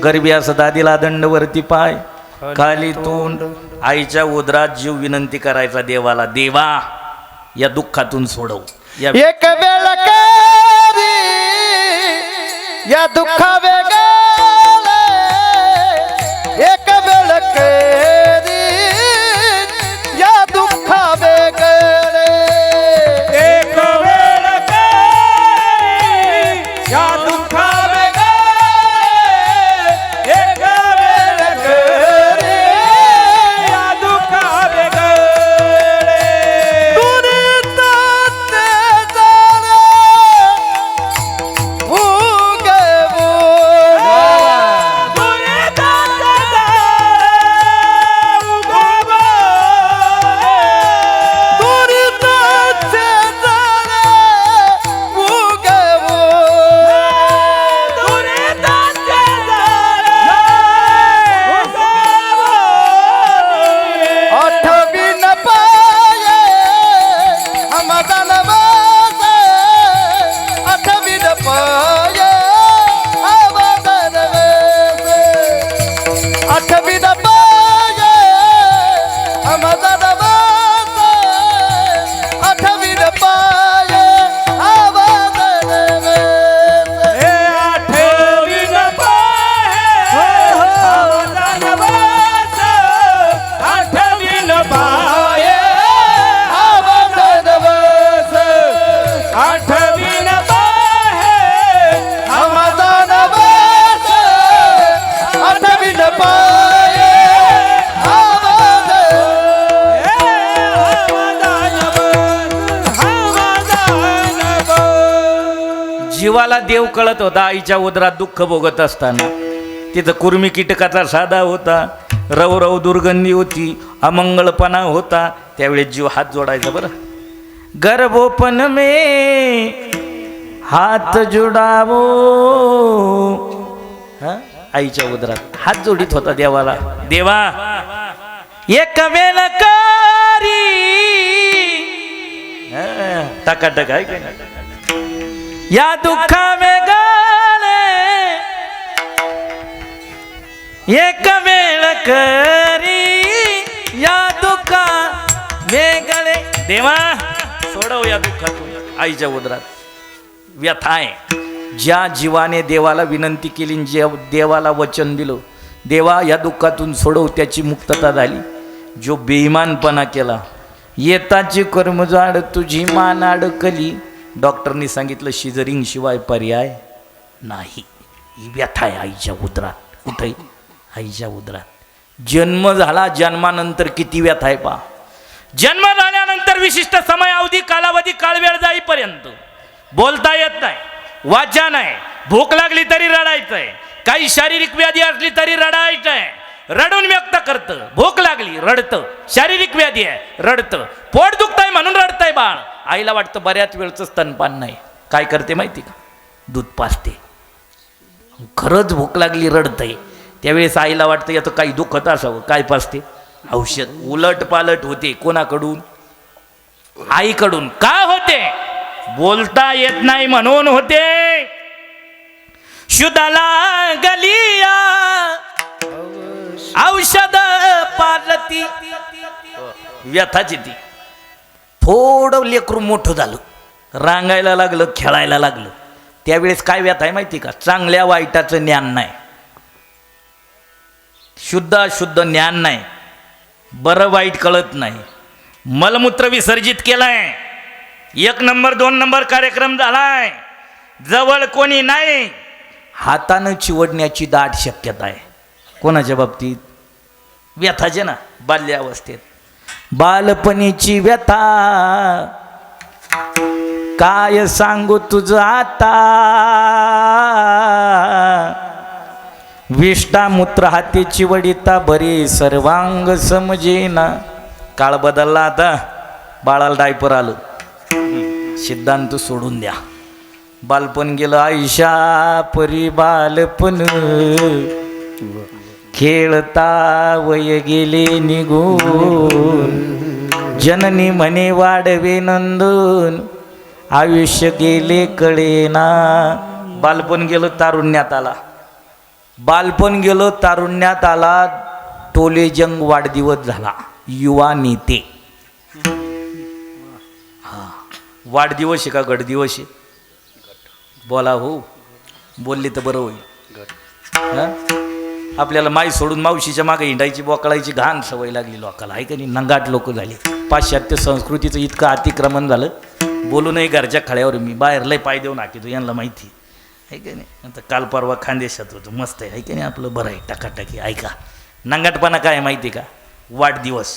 गर्भी असं दादीला दंडवरती पाय, खाली तोंड. आईच्या उदरात जीव विनंती करायचा देवाला, देवा या दुःखातून सोडव. या एक वेळ केली या दुःखा वेगळे, एक वेळ केली या दुःखा वेगळे, एक वेळ केली या दुःखा वेगळे, एक वेळ केली या दुःखा वेगळे. दुरीतात ते जाणे भुगे आठवी पाये आम्हाला नवस आठवी पाये आवाज नवस हे आठवीन पाहे आवाजा नवस आठवीन पाहे आवाज नवस आठवीन पाहे आवाज नवस आठवी पाये आवाज जीवाला देव कळत होता आईच्या उदरात दुःख भोगत असताना. तिथं कुर्मी कीटकाचा साधा होता, रवरव दुर्गंधी होती, अमंगळपणा होता. त्यावेळेस जीव हात जोडायचा बरं. गर्भोपन में हात जोडावो. हा? आईच्या उदरात हात जोडीत होता देवाला. देवा एक वेळ करी टकाटक आहे का नाही? या दुःखा वेगळे एक वेळ करी या दुःखा वेगळे. देवा सोडव या दुःखातून. आईच्या उदरात व्यथा आहे. ज्या जीवाने देवाला विनंती केली, जे देवाला वचन दिलं, देवा या दुःखातून सोडव, त्याची मुक्तता झाली. जो बेईमानपणा केला, येताची कर्मजाड तुझी मान अडकली. डॉक्टरनी सांगितलं शिजरिंग शिवाय पर्याय नाही. ही व्यथा आहे आईच्या उदरात. कुठे? आईच्या उदरात. जन्म झाला, जन्मानंतर किती व्यथा आहे पा. जन्म झाल्यानंतर विशिष्ट समय अवधी कालावधी काळवेळ जाईपर्यंत बोलता येत नाही, वाचा नाही, भूक लागली तरी रडायचं आहे, काही शारीरिक व्याधी असली तरी रडायचं आहे, रडून व्यक्त करतं. भूक लागली रडतं, शारीरिक व्याधी आहे रडतं, पोट दुखतंय म्हणून रडतंय बाळ. आईला वाटतं बऱ्याच वेळचं स्तनपान नाही. काय करते माहिती का? दूध पाजते. खरंच भूक लागली रडतंय, त्यावेळेस आईला वाटतं याचं काही दुखत असावं. काय पाजते? औषध. उलट पालट होते. कोणाकडून? आईकडून. का होते? बोलता येत नाही म्हणून होते. शुद्धाला गलिया औषध पालती. व्यथाची ती. थोडं लेकरू मोठं झालं, रांगायला लागलं, खेळायला लागलं, त्यावेळेस काय व्यथा आहे माहिती का? चांगल्या वाईटाचं ज्ञान नाही, शुद्ध अशुद्ध ज्ञान नाही, बरं वाईट कळत नाही. मलमूत्र विसर्जित केलाय, 1 नंबर 2 नंबर कार्यक्रम झालाय, जवळ कोणी नाही, हातानं चिवडण्याची दाट शक्यता आहे. कोणाच्या बाबतीत? व्यथाचे ना. बाल्यावस्थेत बालपणीची व्यथा काय सांगू तुझं आता. विष्टा मूत्र हाती चिवडिता बरी सर्वांग समजेना. काळ बदलला आता, बाळाला डायपर आलं, सिद्धांत सोडून द्या. बालपण गेलं आयुष्या परी बालपण, खेळता वय गेले निघून. जननी म्हणे वाढवे नंदन, आयुष्य गेले कळेना. बालपण गेलं तारुण्यात आला, बालपण गेलं तारुण्यात आला. टोले जंग वाढदिवस झाला, युवा नेते. हा, वाढदिवस आहे का गडदिवस आहे? बोला हो, बोलले तर बरं होईल. हा? आपल्याला माई सोडून मावशीच्या मागे हिंडायची बोकळायची घाण सवय लागली लोकाला, आहे का नाही? नंगाट लोक झाले. पाश्चात्य संस्कृतीचं इतकं अतिक्रमण झालं. बोलू नाही घरच्या खळ्यावर मी बाहेर लय पाय देऊन हाकितो, यांना माहिती आहे का नाही? आता काल परवा खानदेशात होतो, मस्त आहे का नाही? आपलं बरं आहे टकाटकी. ऐका, नंगाटपणा काय माहिती का? वाढदिवस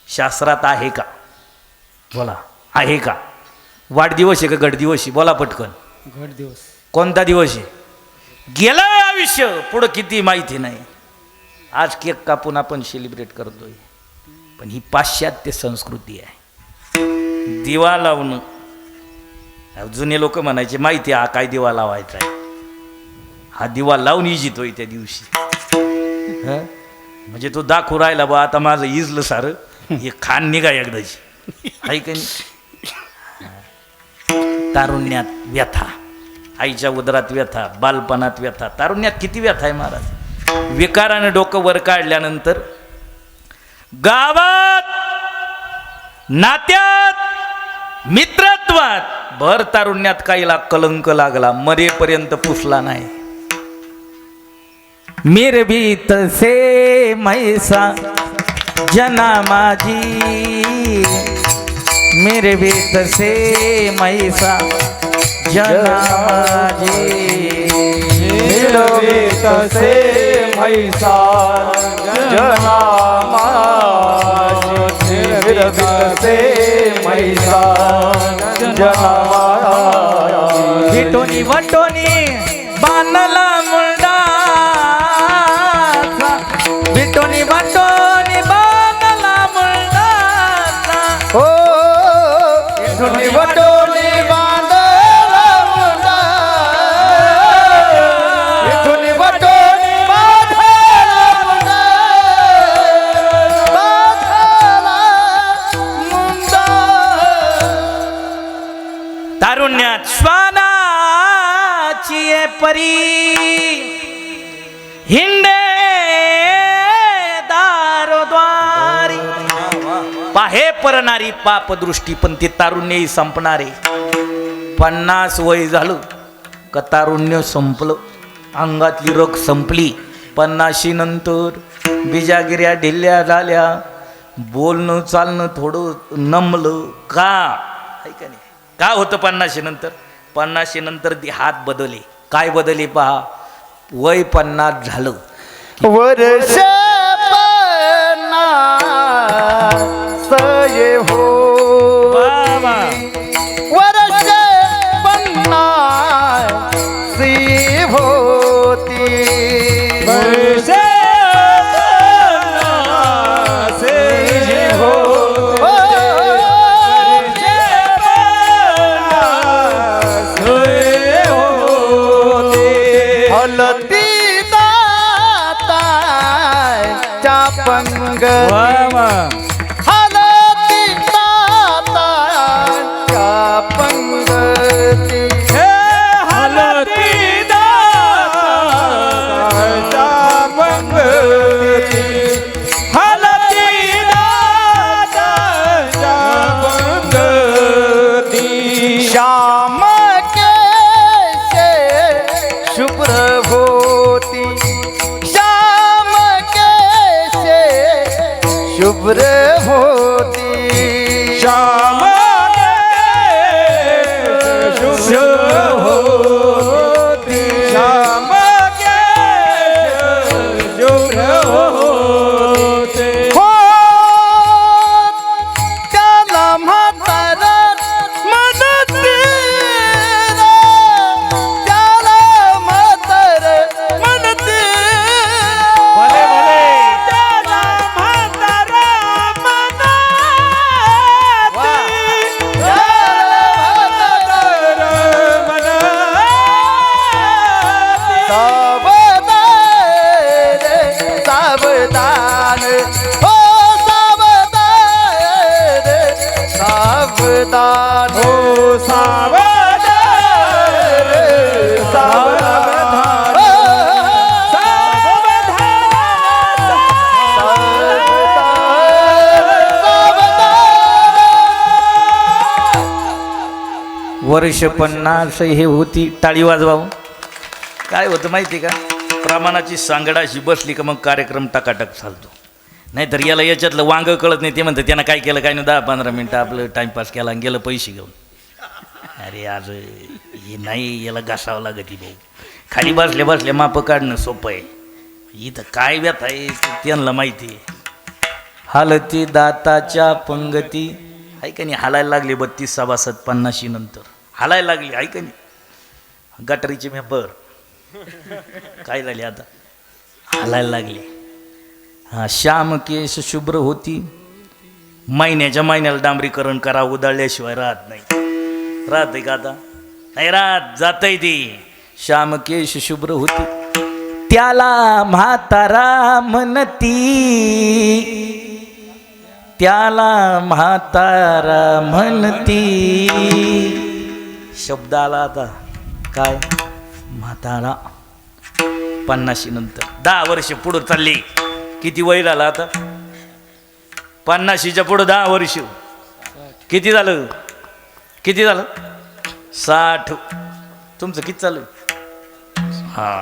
शास्त्रात आहे का? बोला, आहे का? वाढदिवस आहे का गडदिवस आहे? बोला पटकन. गडदिवस. कोणता दिवस आहे? गेलं आयुष्य, पुढं किती माहिती नाही. आज केक कापून आपण सेलिब्रेट करतोय, पण ही पाश्चात्य संस्कृती आहे. दिवा लावणं, जुने लोक म्हणायचे माहिती हा काय दिवा लावायचा आहे, हा दिवा लावून इजितोय त्या दिवशी. म्हणजे तो दाखवू राहिला बा आता माझं इजलं सारं, हे खान निघा एकदाची. आहे का नाही? तारुण्यात व्यथा, आईच्या उदरात व्यथा, बालपणात व्यथा, तारुण्यात किती व्यथा आहे महाराज. विकाराने डोकं वर काढल्यानंतर गावात, नात्यात, मित्रत्वात भर तारुण्यात काहीला कलंक लागला, मरेपर्यंत पुसला नाही. मेरे भीत से मैसा जना माझी, मेरे भीत से मैसा जना माझी, निर्भीत से मैसा जना माझी, निर्भीत से मैसा जना माझी. विटोनी वटोनी बांधला मुंडा, विटोनी वटोनी बांधला मुंडा. हो विठोनी वटोनी बांधला मुंडा, विठोनी वटोनी बांधला मुंडा, बांधला मुंडा. तारुण्यात श्वानाची ये परी हिंडे दारोद्वारी. पाहे परणारी पापदृष्टी, पण ती तारुण्यही संपणारे. 50 वय झालं का तारुण्य संपलं, अंगातली रग संपली. 50 नंतर बिजागिऱ्या ढिल्ल्या झाल्या, बोलणं चालणं थोडं नमलं. का आहे का नाही? का होतं 50 नंतर? 50 नंतर ती हात बदलले. काय बदलले पहा, वय 50 झालं. वर्ष 50 ये हो, वर्ष 50 होती. वर्ष 50 हो, हलती दाताच्या पंग, हलती दाताच्या पंगती. हलती दाताच्या पंगती, हलती दाताच्या पंगती. श्याम केसे शुभ्र होती, श्याम केसे शुभ्र होती. श्याम केश शुभ्र होती, श्याम केश शुभ्र होते. हो त्याला म्हातारा म्हणती रे, त्याला म्हातारा म्हणती. भले भले त्याला म्हातारा मनाती, त्याला म्हातारा मनाती. सावधान रे, सावधान, हो सावधान रे, सावधान, हो सावधान रे, सावधान, वर्ष 50 हे होती. टाळी वाजवावं. काय होतं माहिती का, प्रमाणाची सांगडाशी बसली का मग कार्यक्रम टकाटक चालतो. नाहीतर याला याच्यातलं वांग कळत नाही. ते म्हणतं त्यानं काय केलं काय नाही, 10-15 मिनटं आपलं टाइमपास केला आणि गेलं पैसे घेऊन. अरे आज हे नाही, याला घासावं लागत ही भाऊ. खाली बसल्या बसल्या माप काढणं सोपं आहे, इथं काय व्यथा आहे त्यांना माहिती आहे. हालती दाताच्या पंगती, आहे का नाही, हालायला लागले 32 सभासद 50 नंतर हालायला लागली. आहे का नाही, गटरीचे मेंबर काय झाले आता, हालायला लागले. हा श्याम केश शुभ्र होती. महिन्याच्या महिन्याला डांबरीकरण करा, उधळल्याशिवाय राहत नाही. राहते का आता? नाही राहत, जातय ती. श्याम केश शुभ्र होती. त्याला म्हातारा म्हणती, त्याला म्हातारा म्हणती. शब्द आला आता, काय म्हातारा. 50 नंतर 10 वर्ष पुढं चालली. किती वय झालं आता? 50च्या पुढं 10 वर्ष. किती झालं? किती झालं? 60. तुमचं किती चालू आहे? हा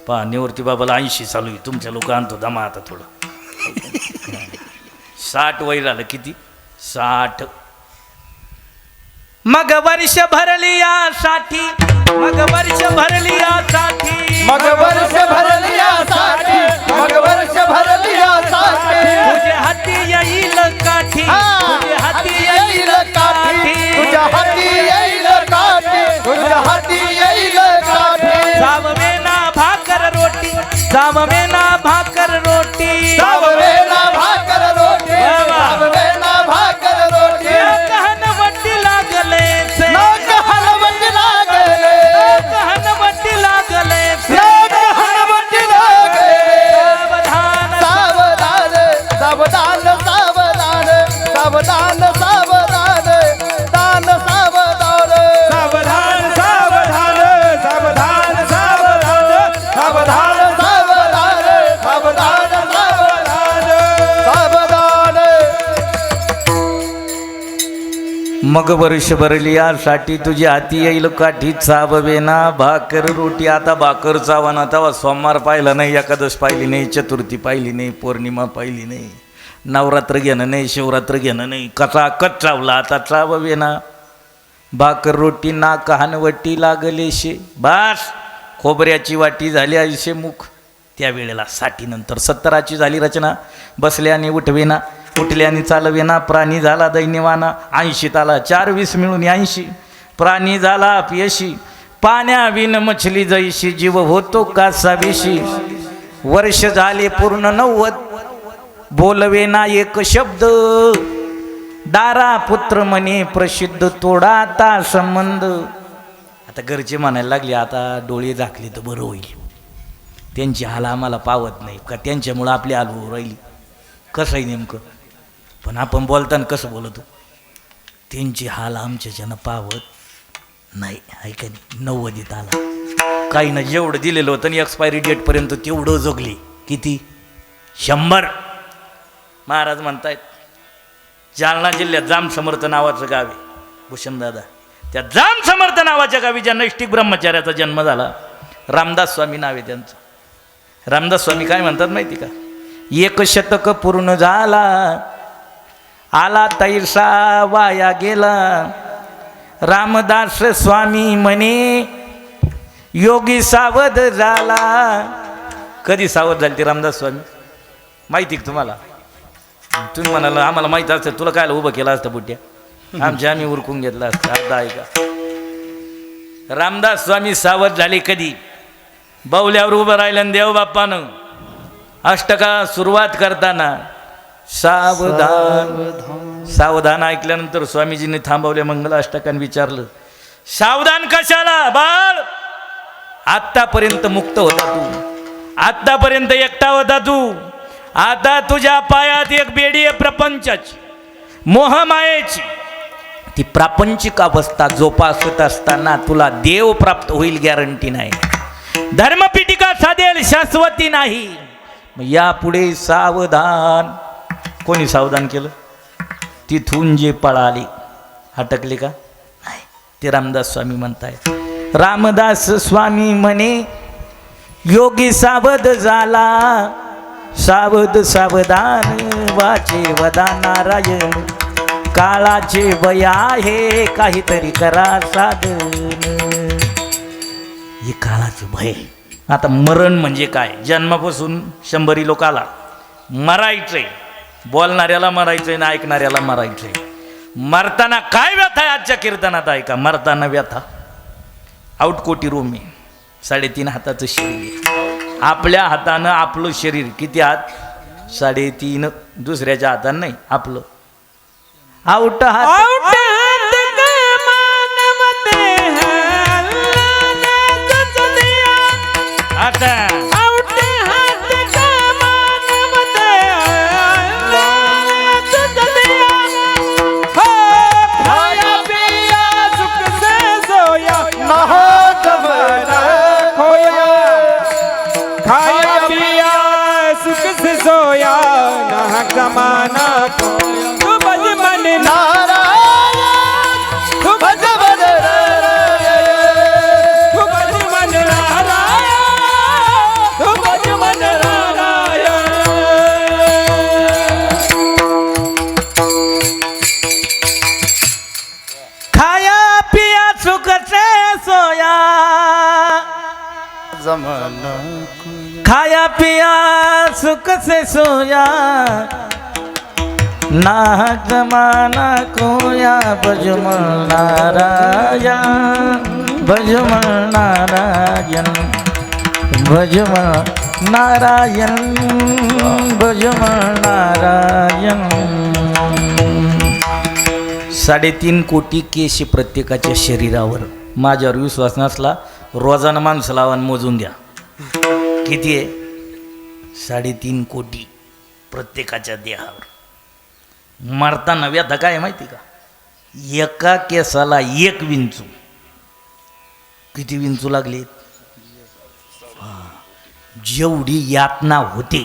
पहा निवृत्ती बाबाला 80 चालू आहे. तुमच्या लोक आणतो दमा आता थोडं. 60 वय झालं. किती? 60. मग वर्ष भरली यासाठी, मग वर्ष भरली यासाठी, मग वर्ष भरली यासाठी, मग वर्ष भरली यासाठी. तुझे हाती येईल काठी, तुझे हाती येईल काठी, तुझ्या हाती येईल काठी, तुझ्या हाती येईल काठी. सावमेना भाकर रोटी, सावमेना भाकर रोटी, साववेला भाकर रोटी, साववेला भाकर रोटी. हनवटी लागले से, नाक हलवट लागले, हनवटी लागले से. नाक हलवट लागले. सावधान सावधान सावधान सावधान सावधान सावधान दान सावधान. सावधान सावधान सावधान सावधान सावधान सावधान सावधान सावधान. मग वर्ष भरली यासाठी तुझी हाती येईल काठी, चाववेना भाकर रोटी. आता भाकर चावना तेव्हा सोमवार पाहिला नाही, एकादश पाहिली नाही, चतुर्थी पाहिली नाही, पौर्णिमा पाहिली नाही, नवरात्र घेणं नाही, शिवरात्र घेणं नाही. कसा कच चावला आता चाववेना भाकर रोटी. ना कहाणवटी लागले शे. बास खोबऱ्याची वाटी झाली ऐशे मुख. त्यावेळेला 60 नंतर 70ची झाली रचना. बसल्याने उठवेना, उठल्याने चालवेना, प्राणी झाला दैन्यवाना. 80 आला 4 20 मिळून 80. प्राणी झाला अपयशी, पाण्याविन मछली जैशी, जीव होतो कासाविशी. वर्ष झाले पूर्ण 90, बोलवेना एक शब्द. दारा पुत्र म्हणे प्रसिद्ध, तोडा आता संबंध. आता घरचे म्हणायला लागले आता डोळे झाकले तर बरं होईल. त्यांची हाल आम्हाला पावत नाही का, त्यांच्यामुळं आपली हाल होऊ राहिली. कसं आहे नेमकं? पण आपण बोलताना कसं बोलतो? त्यांची हाल आमच्याच्यानं पावत नाही. ऐका नाही 90 आला. काही ना जेवढं दिलेलं होतं आणि एक्सपायरी डेटपर्यंत तेवढं जगली. किती? 100. महाराज म्हणतायत जालना जिल्ह्यात जाम समर्थ नावाचं गाव आहे भूषणदादा. त्या जाम समर्थ नावाच्या गावी ज्या नैष्टिक ब्रह्मचार्याचा जन्म झाला, रामदास स्वामी नाव आहे त्यांचं. रामदास स्वामी काय म्हणतात माहिती का? 1 शतक पूर्ण झाला, आला तैसा वाया गेला. रामदास स्वामी म्हणे योगी सावध झाला. कधी सावध झाली ती रामदास स्वामी माहिती का तुम्हाला? तुम्ही म्हणाला आम्हाला माहिती असतं, तुला कायला उभं केलं असतं बुट्ट्या, आमच्या आम्ही उरकून घेतला असतं. आता ऐका, रामदास स्वामी सावध झाले कधी? बाहुल्यावर उभं राहिलं देव बाप्पानं अष्टका सुरुवात करताना सावधान सावधान ऐकल्यानंतर स्वामीजींनी थांबवले मंगल अष्टकान. विचारलं सावधान कशाला बाळ? आत्तापर्यंत मुक्त होता तू, आत्तापर्यंत एकटा होता तू, आता तुझ्या पायात एक बेडी आहे प्रपंचाची, मोहमायेची. ती प्रापंचिक अवस्था जोपासत असताना तुला देव प्राप्त होईल गॅरंटी नाही. धर्मपीठिका साधेल शाश्वती नाही. मग यापुढे सावधान. कोणी सावधान केलं? तिथून जे पळाले हटकले का? नाही. ते रामदास स्वामी म्हणतायत. रामदास स्वामी म्हणे योगी सावध झाला, सावध सावधान वाचे वदा नारायण. काळाचे वय आहे काहीतरी करा साधन. हे काळाचं भय. आता मरण म्हणजे काय? जन्मापासून 100 लोक आला, मरायचंय. बोलणाऱ्याला मरायचंय ना ऐकणाऱ्याला मरायचंय. मरताना काय व्यथा आहे आजच्या कीर्तनात ऐका. मरताना व्यथा. आउटकोटी रूम आहे, 3.5 हाताचं शरीर. आपल्या हातानं आपलं शरीर किती हात? 3.5. दुसऱ्याच्या हातानं नाही, आपलं. आउट हात आता खाया पिया सुख से सोया, ना हो खबर खोया. समान तू भज मन नारायण तू भज भज नारायण तू भज मन नारायण तू भज मन नारायण खाया पिया सुख से सोया जमाना खाया पिया सुख से सोया ना जमाना कोया भजमल नारायण भजमल नारायण भजमल नारायण भजमल नारायण 3.5 कोटी केस प्रत्येकाच्या शरीरावर. माझ्यावर विश्वास नसला रोजानं माणसं लावा आणि मोजून घ्या किती आहे. 3.5 कोटी प्रत्येकाच्या देहावर. मरताना व्यथा काय आहे माहिती का? एका केसाला 1 विंचू. किती विंचू लागले? जेवढी यातना होते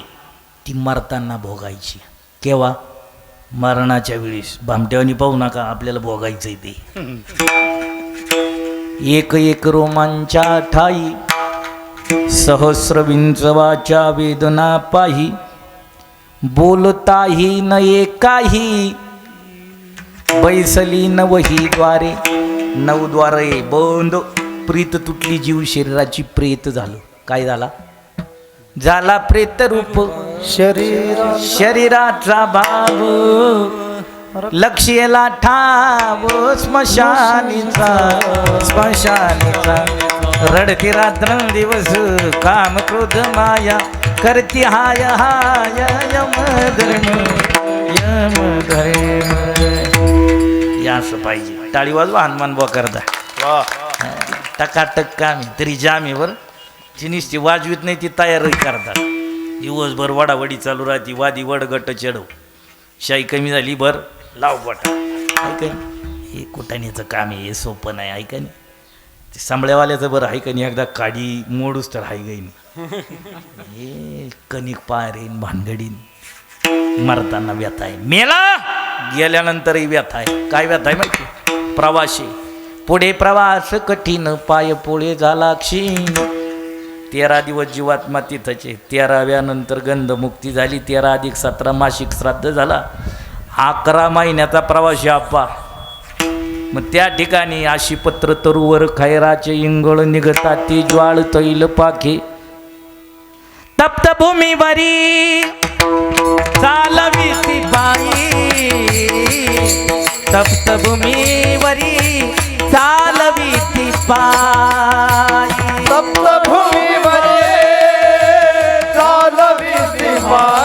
ती मरताना भोगायची. केव्हा? मरणाच्या वेळेस. भामट्यावानी पाहू नका, आपल्याला भोगायचं ते. एक एक रोमांच्या ठाई सहस्र विंचवाच्या वेदना पाही बोलताही न एकाही बैसली नवही द्वारे. 9 द्वारे बंद. प्रीत तुटली, जीव शरीराची प्रेत झालं. काय झाला? झाला प्रेत रूप शरीराचा भाव लक्ष्यला ठाव स्मशानीचा स्मशानीचा. रडती रात्र दिवस काम क्रोध माया करती हाय हाय यमधर्म यमधर्म. या असं पाहिजे. टाळी वाजवा हनुमान बुवा करता. टकाटक काम आहे तरी जामीवर जिनिस ती वाजवीत नाही ती तयारही करतात. दिवसभर वडावडी चालू राहती. वादी वड गट चढव. शाई कमी झाली भर लाव बोटा. ऐका हे कुटाण्याचं काम आहे. हे सोपं नाही. ऐका नाही ते सांभळ्यावाल्याचं बरं ऐका नाही. एकदा काडी मोडूच तर हाय गाईन हे कणिक पारेन भानगडीन. मरताना व्यथा आहे. मेला गेल्यानंतरही व्यथा आहे. काय व्यथा आहे माहिती? प्रवासी. पुढे प्रवास कठीण पाय पोळे झाला क्षीण. 13 दिवस जीवात्मा तिथंचे. 13व्या नंतर गंधमुक्ती झाली. 13 अधिक 17 मासिक श्राद्ध झाला. 11 महिन्याचा प्रवासी आप्पा. मग त्या ठिकाणी आशी पत्र तरुवर खैराचे इंगळ निघतात ती ज्वाळ तैल पाखे. तप्त भूमीवरी चालवी पायी तप्त भूमीवरी चालवी पायी. तप्त भूमीवर चालवी पाय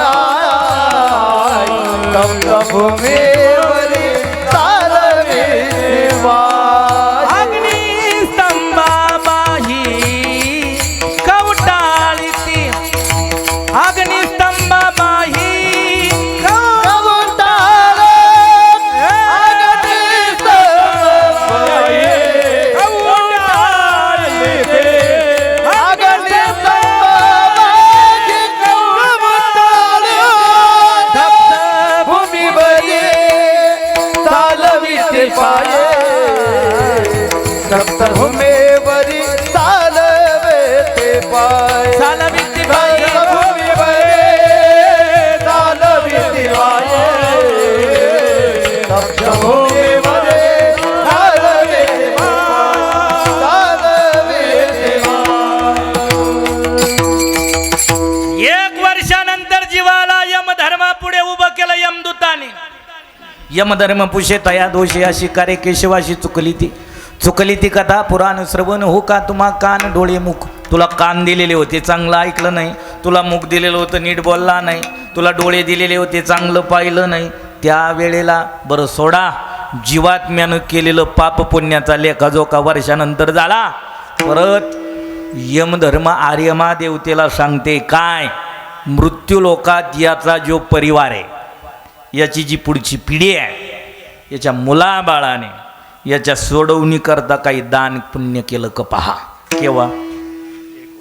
तप्त भूमीवर चालवी पाय. अग्निस्तंभाबाही कवटाळीती अग्निस्तंभाबाही तप्त भूमीवरी चालवे ते पाय. चालवीती पाय. भूमीवरी चालवी ते पाय. तप्त भूमीवरी चालवे ते पाय. चालवे ते पाय. 1 वर्षानंतर जीवाला यमधर्मापुढे उभं केलं यमदूताने. यमधर्म पुषे तया दोषी अशी कार्य केशवाशी चुकली ती कथा पुराण श्रवण हो का. तुम्हा कान डोळे मुख. तुला कान दिलेले होते चांगलं ऐकलं नाही. तुला मुख दिलेलं होतं नीट बोलला नाही. तुला डोळे दिलेले होते चांगलं पाहिलं नाही. त्यावेळेला बरं सोडा. जीवात्म्यानं केलेलं पाप पुण्याचा लेखाजोखा वर्षानंतर झाला. परत यमधर्म आर्यमा देवतेला सांगते काय? मृत्यूलोकात याचा जो परिवार आहे याची जी पुढची पिढी आहे याच्या मुलाबाळाने याच्या सोडवणी करता काही दान पुण्य केलं का पहा. केव्हा?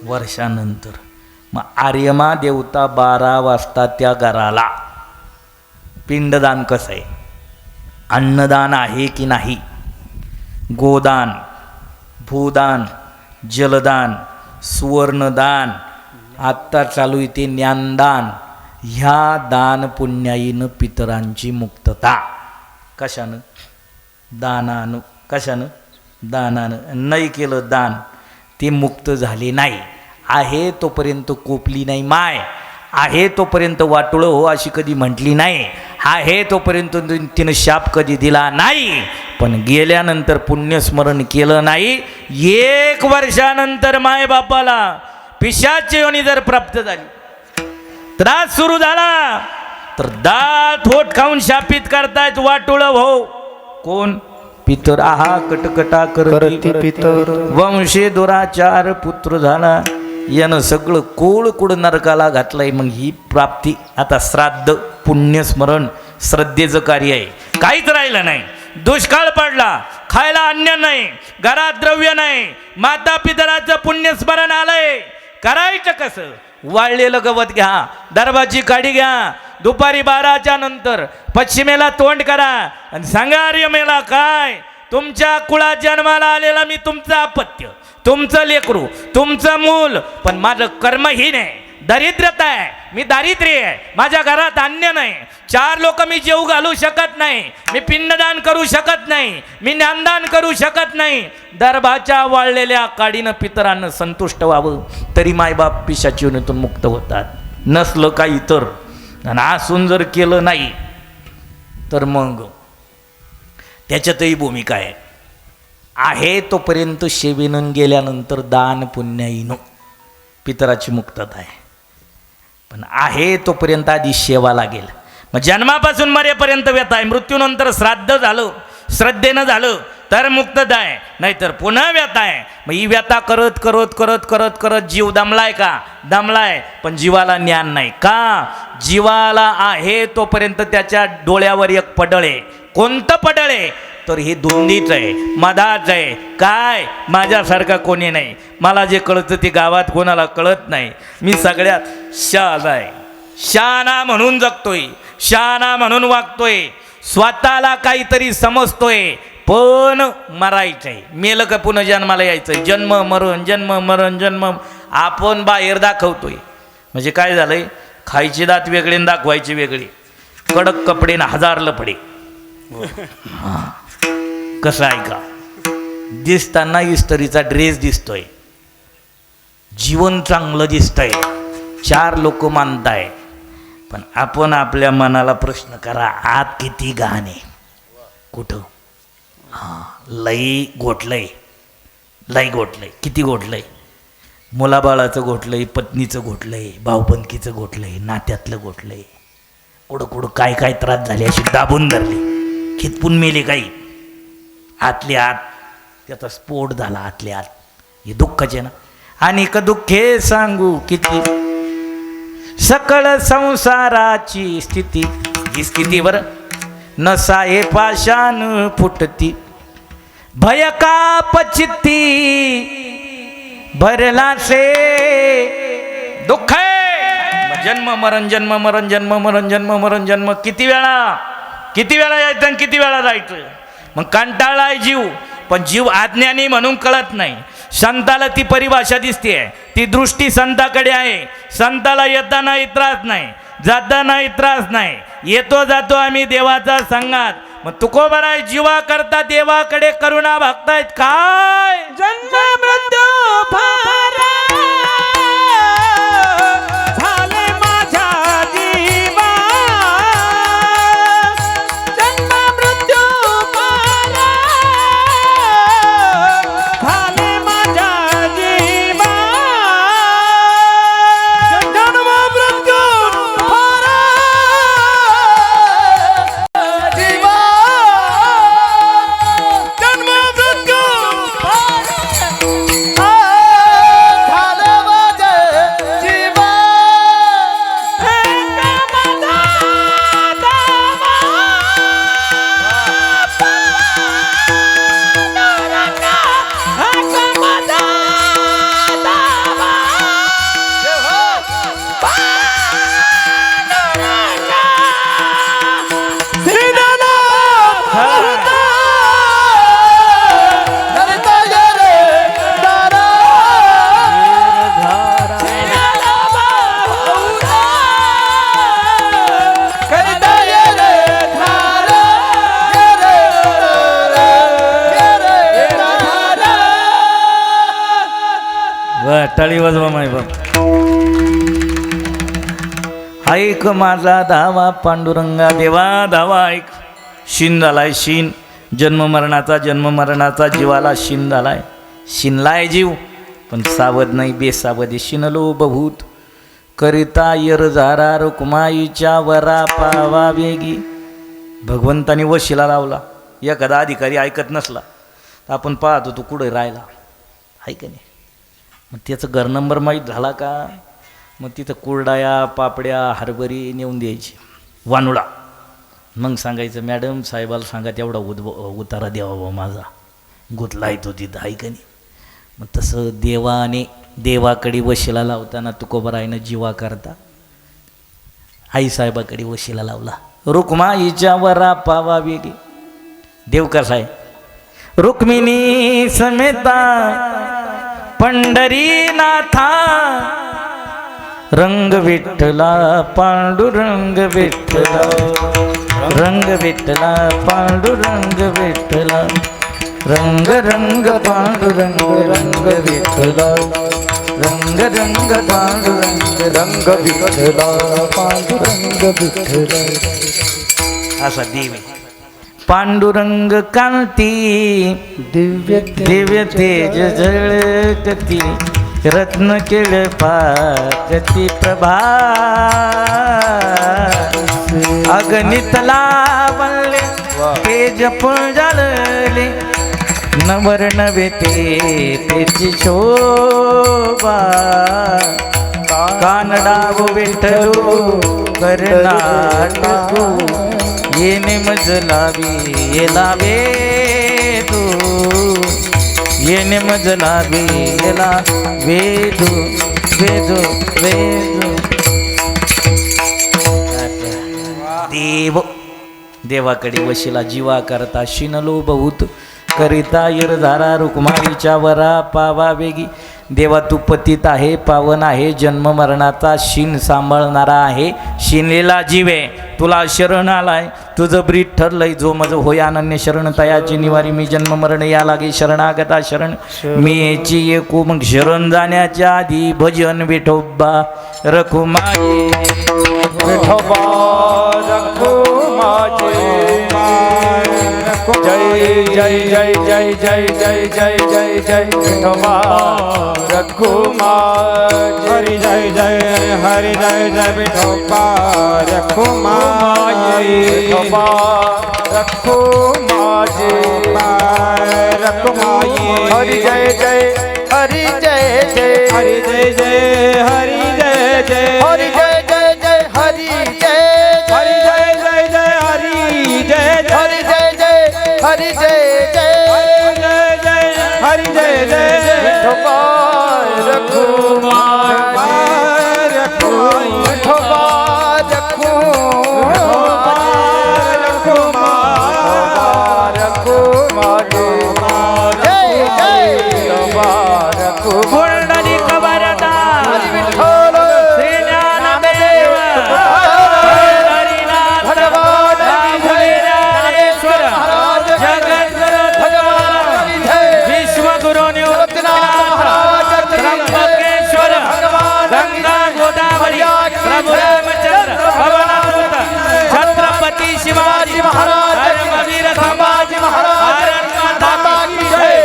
वर्षानंतर. मग आर्यमा देवता 12 वाजता त्या घराला पिंडदान कसं आहे, अन्नदान आहे की नाही, गोदान, भूदान, जलदान, सुवर्णदान, आत्ता चालू इथे ज्ञानदान, ह्या दान पुण्याईनं पितरांची मुक्तता. कशानं? दानानं. कशानं? दानानं. नाही केलं दान ते मुक्त झाले नाही. आहे तोपर्यंत कोपली नाही माय, आहे तोपर्यंत वाटोळं हो अशी कधी म्हटली नाही, आहे तोपर्यंत तिनं शाप कधी दिला नाही. पण गेल्यानंतर पुण्यस्मरण केलं नाही, 1 वर्षानंतर मायबापाला पिशाची योनी जर प्राप्त झाली, त्रास सुरू झाला, तर दात होट खाऊन शापित करतायत वाटोळं हो. कोण? पितर. आहा कटकटा करती पितर, वंशे दुराचार पुत्र झाला, यानं सगळं कोळ नरकाला घातलंय. मग ही प्राप्ती आता श्राद्ध पुण्यस्मरण श्रद्धेचं कार्य आहे. काहीच राहिलं नाही. दुष्काळ पडला, खायला अन्न नाही, घरात द्रव्य नाही, माता पितराचं पुण्यस्मरण आलंय, करायचं कसं? वाळलेलं गवत घ्या, दरबाची काडी घ्या, दुपारी 12च्या नंतर पश्चिमेला तोंड करा आणि सांगा, आर्य मेला काय, तुमच्या कुळात जन्माला आलेला मी तुमचं अपत्य, तुमचं लेकरू, तुमचं मूल, पण माझं कर्महीन आहे, दरिद्रता आहे, मी दारिद्र्य आहे, माझ्या घरात अन्न नाही, 4 लोक मी जेव घालू शकत नाही, मी पिंडदान करू शकत नाही, मी ज्ञानदान करू शकत नाही. दरबाच्या वाळलेल्या काडीनं पितरांना संतुष्ट व्हावं तरी मायबाप पिशाची योनीतून मुक्त होतात. नसलं काही तर, आणि असून जर केलं नाही तर मग त्याच्यातही भूमिका आहे. आहे तोपर्यंत सेवेनं गेल्यानंतर दान पुण्याईनं पितराची मुक्तता आहे. पण आहे तोपर्यंत आधी सेवा लागेल. मग जन्मापासून मरेपर्यंत व्यथा आहे, मृत्यूनंतर श्राद्ध झालं, श्रद्धेनं झालं तर मुक्तता आहे, नाहीतर पुन्हा व्यथा आहे. मग ही व्यथा करत करत करत करत करत जीव दमलाय का? दमलाय. पण जीवाला ज्ञान नाही का? जीवाला आहे तोपर्यंत त्याच्या डोळ्यावर एक पडळ आहे. कोणतं पडळ आहे? तर हे धुंदीच आहे, मधाच आहे. काय? माझ्यासारखा कोणी नाही, मला जे कळतं ते गावात कोणाला कळत नाही, मी सगळ्यात शहाणा आहे, शहाणा म्हणून जगतोय, शहाणा म्हणून वागतोय, स्वतःला काहीतरी समजतोय, पण मरायचंय. मेलं का पुन्हा जन्माला यायचंय, जन्म मरण जन्म मरण जन्म. आपण बाहेर दाखवतोय म्हणजे काय झालंय? खायचे दात वेगळे आणि दाखवायचे वेगळे, कडक कपडे ना 1000 लफडे. कसं आहे का? दिसताना इस्त्रीचा ड्रेस दिसतोय, जीवन चांगलं दिसतंय, 4 लोक मानताय, पण आपण आपल्या मनाला प्रश्न करा, आत किती घाण आहे? कुठं? लई गोठलंय, लई गोठलंय. किती गोठलंय? मुलाबाळाचं गोठलंय, पत्नीचं गोठलंय, भाऊबंदकीचं गोठलंय, नात्यातलं गोठलंय. कुठं कुठं काय काय त्रास झाले, अशी दाबून धरली, खितपून मेले काही. आतल्या आत त्याचा स्फोट झाला, आतल्या आत. हे दुःखाचे ना. आणि का दुःखे सांगू किती, सकळ संसाराची स्थिती, ही स्थितीवर नसाये पाषाण फुटती, भय का पचित्ती भरला से. दुःख आहे, जन्म मरण जन्म मरण जन्म मरण जन्म मरण जन्म. किती वेळा यायचं आणि किती वेळा जायचं. मग कंटाळलाय जीव, पण जीव अज्ञानी म्हणून कळत नाही. संताला ती परिभाषा दिसते, ती दृष्टी संताकडे आहे. संताला येतानाही त्रास नाही, जातानाही त्रास नाही, येतो जातो आम्ही देवाचा संघात. मग तुकोबरा जीवा करता देवाकडे करुणा भागतायत. काय? जन्म मृत्यू फार झाले माझ्या जीवा, जन्म मृत्यू फार झाले माझ्या जीवा, जन्म मृत्यू फार जीवा, जन्म मृत्यू झाले टाळी वाजवा माय बाप. ऐक माझा धावा पांडुरंगा देवा धावा ऐक. शीन झालाय शीन, जन्म मरणाचा जीवाला शीन झालाय. शिनलाय जीव पण सावध नाही बेसावध. शिनलो बहुत करिता यर झारा रुक्माईच्या वरा पावा वेगी. भगवंताने वशिला लावला. एखादा अधिकारी ऐकत नसला तर आपण पाहतो तो कुठे राहिला आहे का नाही. मग त्याचं घर नंबर माहीत झाला का, मग तिथं कुरडाया पापड्या हरभरी नेऊन द्यायची वानुडा. मग सांगायचं मॅडम साहेबाला सांगा तेवढा उतारा द्यावा बा माझा, गुतला येतो तिथं आहे का नाही. मग तसं देवाकडे वशिला लावताना तुकोबरायनं जीवा करता आईसाहेबाकडे वशिला लावला. रुक्माईच्या वरा पावा वेगी. देव कसा आहे. रुक्मिणी समेता पंढरीनाथा रंग विठ्ठला पांडुरंग विठ्ठला. रंग विठ्ठला पांडुरंग विठ्ठला. रंग रंग पांडुरंग रंग विठ्ठला. रंग रंग पांडुरंग रंग विठ्ठला पांडुरंग विठ्ठला. असा देव आहे. पांडुरंग कांती दिव्य दिव्य तेज झळकती. रत्न केळ पाकती प्रभा. अगणित लावले तेज पुंजळले. नवर नवे तेची शोभा. कानडाव विठ्ठलू कर्नाटकू. येणे मजला वेला वेदू. येणे मजला वेला वेदू वेदू वेदू. देव देवाकडे वशिला जीवा करता. शिनलो बहुत करिता यरधारा रुक्माईच्या वरा पावा वेगी. देवा तू पतित आहे पावन आहे. जन्म मरणाचा शीन सांभाळणारा आहे. शिनलेला जीव आहे. तुला शरण आलाय. तुझं ब्रीद ठरलंय. जो मज होय अनन्य शरण तयाची निवारी. मी जन्म मरण या लागे शरणागता शरण. मी याची एकू मग शरण जाण्याच्या आधी भजन विठोबा रखुमाई. विठोबा रखुमाई. जय जय जय जय जय जय जय जय जय विठोबा रखुमाई. हरि जय जय हरि जय जय विठोबा रखुमाई. विठोबा रखुमाई रखुमाई. हरि जय जय हरि जय जय हरि जय जय हरि जय जय हरि जय जय जय हरि जय हरि जय जय जय हरि जय हरि जय जय हरि जय जय हरि जय जय. विठोबा रखुमाई रखुमाई. विठोबा रखुमाई. जय जय विठोबा रखुमाई. पुंडलिक वरदा विठ्ठल श्री ज्ञानदेव हरिनाथ भगवान ज्ञानेश्वर जगद्गुरु भगवान जय. विश्वगुरु निवृत्तीनाथ त्र्यंबकेश्वर गंगा गोदावरी प्रभु रामचंद्र भवनामृत छत्रपती शिवाजी महाराज धर्मवीर संभाजी महाराज. माता की जय.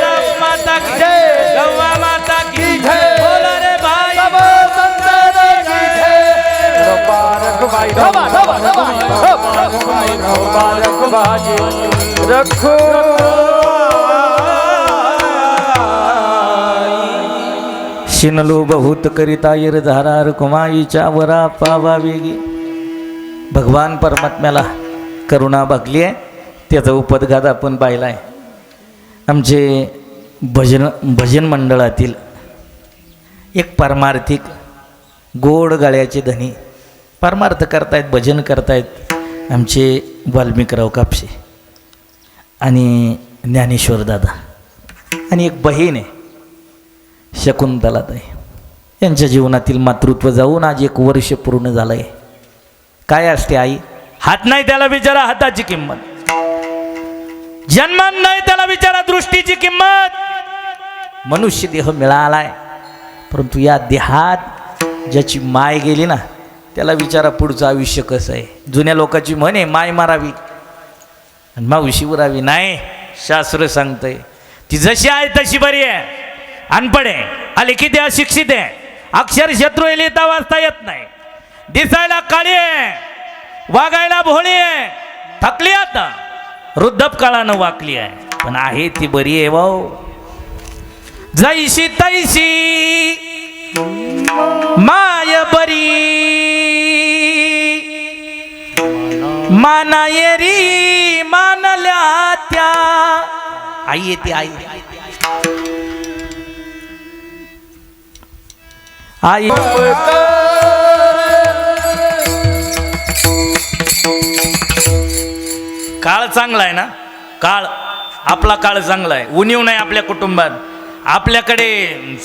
माता की जय. गौवा माता की जय. बोला रे भाई. सब संतन की जय. विठोबा रखुमाई. धबा धबा धबा रखुमाई. विठोबा रखुमाई रखुमाई. शिनलो बहुत करिता यरधारा रुक्माईच्या वरा पावा वेगी. भगवान परमात्म्याला करुणा भागली आहे. त्याचा उपद्घात आपण पाहिला आहे. आमचे भजन मंडळातील एक पारमार्थिक गोड गळ्याचे धनी परमार्थ करतायत, भजन करतायत आमचे वाल्मिकराव कापसे आणि ज्ञानेश्वर दादा. आणि एक बहीण आहे शकुंतलाताई. यांच्या जीवनातील मातृत्व जाऊन आज 1 वर्ष पूर्ण झालं आहे. काय असते आई? हात नाही त्याला विचारा हाताची किंमत. जन्मात नाही त्याला विचारा दृष्टीची किंमत. मनुष्य देह मिळालाय परंतु या देहात ज्याची माय गेली ना त्याला विचारा पुढचं आयुष्य कसं आहे. जुन्या लोकांची म्हण आहे माय मारावी आणि मावशी उरावी. नाही, शास्त्र सांगतंय ती जशी आहे तशी बरी आहे. अनपड आहे, अलिखित आहे, अशिक्षित आहे, अक्षर शत्रू आहे, लिहिता वाचता येत नाही, दिसायला काळी आहे, वागायला भोळी आहे, थकली आता, वृद्धप वाकली आहे, पण आहे ती बरी आहे भाऊ. जैशी तैशी माय बरी मानायरी मानल्या त्या. आई येते आई. आई काळ चांगला आहे ना. काळ आपला काळ चांगला आहे. उणीव नाही आपल्या कुटुंबात. आपल्याकडे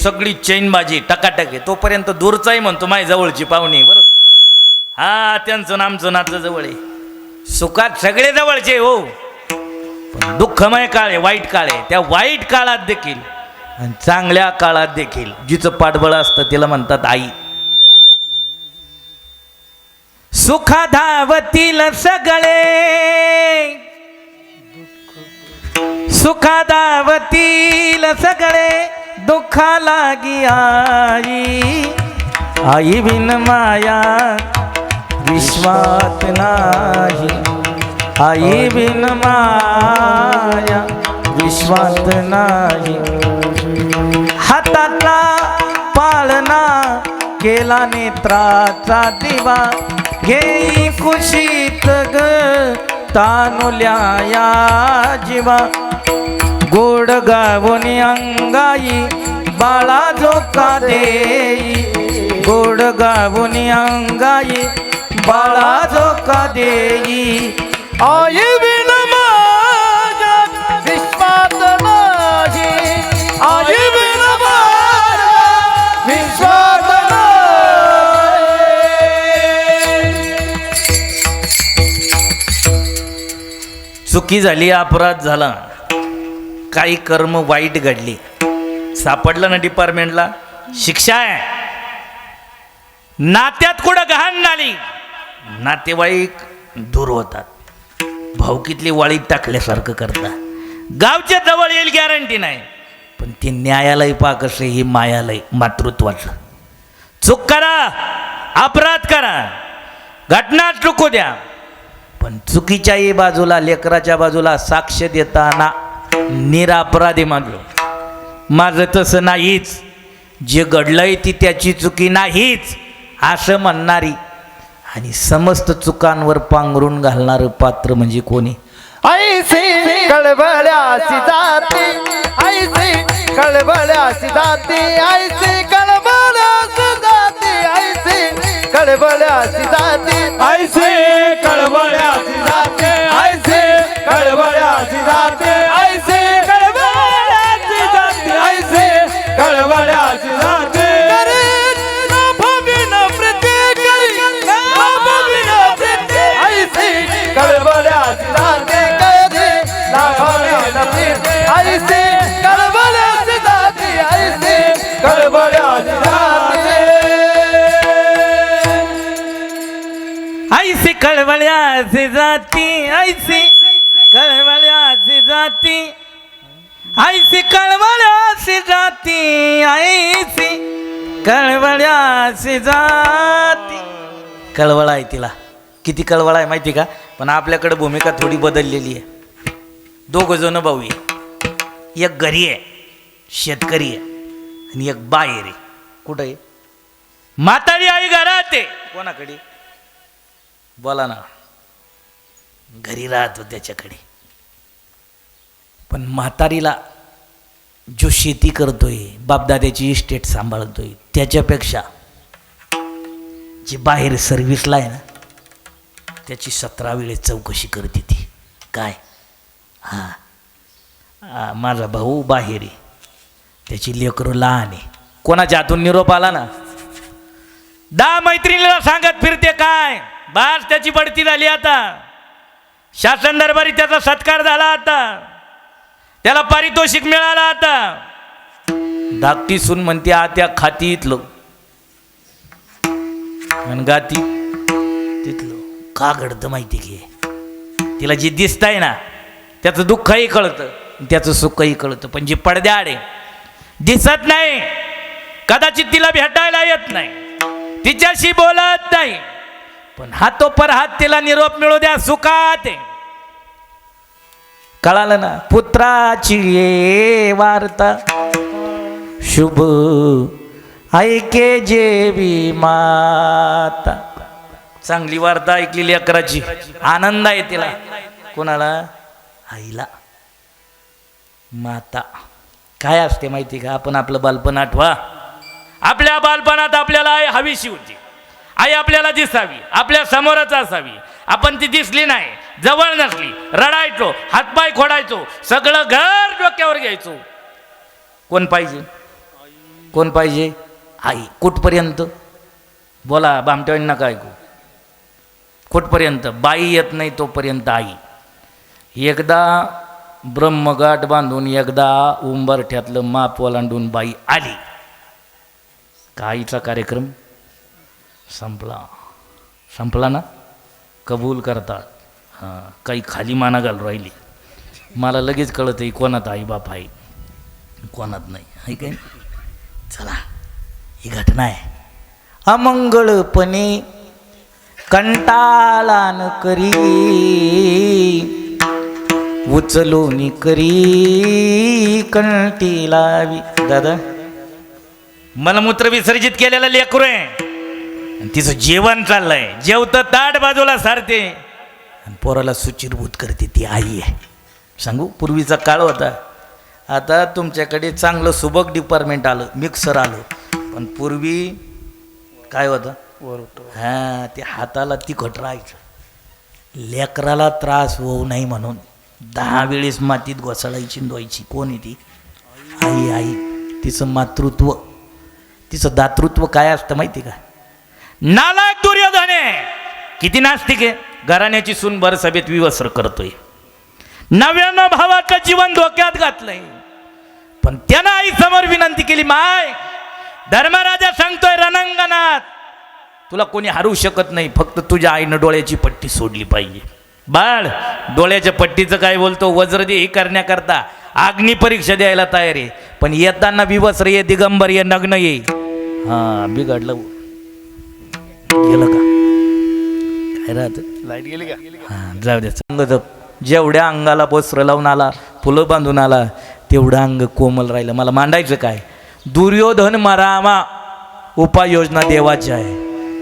सगळी चैनबाजी टकाटक आहे. तोपर्यंत दूरचाही म्हणतो माझ्या जवळची पाहुणी बरं. हा त्यांचं नामचं नातं जवळ आहे. सुखात सगळे जवळचे हो, पण दुःखमय काळ आहे, वाईट काळ आहे. त्या वाईट काळात देखील आणि चांगल्या काळात देखील जिचं पाठबळ असतं तिला म्हणतात आई. सुखाधावतील सगळे सुखाधावतील सगळे दुःखा लागी आई. आई बिन माया विश्वात नाही. आई बिन माया विश्वात नाही. हातातला पाळणा केला नेत्राचा दिवा घेई खुशीत ग तानुल्या या जीवा. गोड गावणी अंगाई बाळा झोका देई. गोड गावणी अंगाई बाळा झोका देई. आई बिन माझ्या विश्वात नाही. आई बिन माझ्या विश्वात नाही. चुकी झाली, अपराध झाला, काही कर्म वाईट घडली, सापडलं ना डिपार्टमेंटला, शिक्षा आहे. नात्यात कुठं गहाण झाली, नातेवाईक दूर होतात, भावकीतली वाळीत टाकल्यासारखं करतात. गावच्या जवळ येईल गॅरंटी नाही, पण ते न्यायालय पा कसं ही मायालय मातृत्वाचं. चूक करा, अपराध करा, घटना चुकू द्या, पण चुकीच्याही बाजूला लेकराच्या बाजूला साक्ष देताना निरापराधी मानलो. माझं तसं नाहीच, जे घडलंय ती त्याची चुकी नाहीच असं म्हणणारी आणि समस्त चुकांवर पांघरून घालणारं पात्र म्हणजे कोणी. ऐसी कळबळ्यासी जाती. ऐसी कळबळ्यासी जाती. ऐसी कळबळ्यासी जाती. ऐसी कळबळ्यासी जाती. ऐसे कळवळ्याची जाते. ऐसी कळबळ्यासी जाती. ऐसी कळवळ्याची जाते. ऐसे कळवळ्याची जाते. कळबळ्यासी जाती. कधी लाभावेना प्रीती. ऐसी कळबळ्यासी जाती. ऐसी कळबळ्यासी जाती. ऐसी कळवळ्याची जाती. ऐसी कळवळ्याची जाती. ऐसी कळवळ्याची जाती. ऐसी कळवळ्याची जाती. कळवळा आहे तिला, किती कळवळा आहे माहिती का. पण आपल्याकडे भूमिका थोडी बदललेली आहे. दोघं जण भाऊ आहे, एक घरी आहे शेतकरी आहे आणि एक बाहेर आहे. कुठं आहे? म्हातारी आई घरात आहे. कोणाकडे बोला ना, घरी राहतो त्याच्याकडे. पण म्हातारीला जो शेती करतोय, बापदाद्याची इस्टेट सांभाळतोय, त्याच्यापेक्षा जे बाहेर सर्व्हिसला आहे ना त्याची 17 वेळेस चौकशी करते ती. काय? हां, माझा भाऊ बाहेर आहे, त्याची लेकरं लहान आहे. कोणाच्या हातून निरोप आला ना 10 मैत्रिणीला सांगत फिरते काय बस त्याची बढती झाली. आता शासन दरबारी त्याचा सत्कार झाला, आता त्याला पारितोषिक मिळाला. आता धाकटी सून म्हणते आत्या खाती इथलं आणि गाती तिथलं. का घडतं माहिती घे, तिला जे दिसतंय ना त्याचं दुःखही कळतं त्याचं सुखही कळतं, पण जे पडद्याआड आहे दिसत नाही, कदाचित तिला भेटायला येत नाही, तिच्याशी बोलत नाही, पण हातोपर हात तिला निरोप मिळू द्या, सुखात आहे. कळालं ना. पुत्राची ये वार्ता शुभ ऐके जेवी माता. चांगली वार्ता ऐकली लेकराची, आनंद आहे तिला. कोणाला? आईला. माता काय असते माहिती का? आपण आपलं बालपण आठवा. आपल्या बालपणात आपल्याला आई हवीशी होती, आई आपल्याला दिसावी, आपल्या समोरच असावी. आपण ती दिसली नाही, जवळ नसली, रडायचो, हातपाय खोडायचो, सगळं घर डोक्यावर घ्यायचो. कोण पाहिजे? कोण पाहिजे? आई. कुठपर्यंत? बोला, बामट्यावांना काय ऐकू. कुठपर्यंत? बाई येत नाही तोपर्यंत आई. एकदा ब्रह्मगाठ बांधून, एकदा उंबरठ्यातलं माप ओलांडून बाई आली का आईचा कार्यक्रम संपला. संपला ना. कबूल करतात. हां, काही खाली माना घालून राहिली. मला लगेच कळतं आहे कोणात आई बाप आहे, कोणात नाही आहे. काय चला, ही घटना आहे. अमंगळपणे कंटाळान करी उचलून करी कंटी लावी. दादा, मलमूत्र विसर्जित केलेलं लेकरू आहे, तिचं जेवण चाललंय, जेवतं ताट बाजूला सारते आणि पोराला सुचिरभूत करते, ती आई आहे. सांगू, पूर्वीचा काळ होता, आता तुमच्याकडे चांगलं सुबक डिपार्टमेंट आलं, मिक्सर आलं, पण पूर्वी काय होतं? हां, ते हाताला तिखट राहायचं. लेकराला त्रास होऊ नये म्हणून 10 वेळेस मातीत घोसाळायची धुवायची. कोण आहे ती? आई. आई. तिचं मातृत्व, तिचं दातृत्व काय असतं माहिती का? नालायक दुर्योधन आहे, किती नास्तिक आहे. घराण्याची सून भर सभेत विवस्त्र करतोय, 99 भावाचं जीवन धोक्यात घातलंय, पण त्यानं आई समोर विनंती केली, माय धर्मराजा सांगतोय रणांगणात तुला कोणी हरवू शकत नाही, फक्त तुझ्या आईनं डोळ्याची पट्टी सोडली पाहिजे. बाळ, डोळ्याच्या पट्टीचं काय बोलतो? वज्रदेही करण्याकरता अग्नी परीक्षा द्यायला तयार आहे, पण येताना विवस्त्र ये, दिगंबर ये, नग्न ये. हां, बिघडलं. गेलं का? काय राहत? लाईट गेली का? हां, जाऊ द्या. चांगलं जेवढ्या अंगाला वस्त्र लावून आला, फुलं बांधून आला, तेवढं अंग कोमल राहिलं. मला मांडायचं काय? दुर्योधन मारामा उपाययोजना देवाची आहे,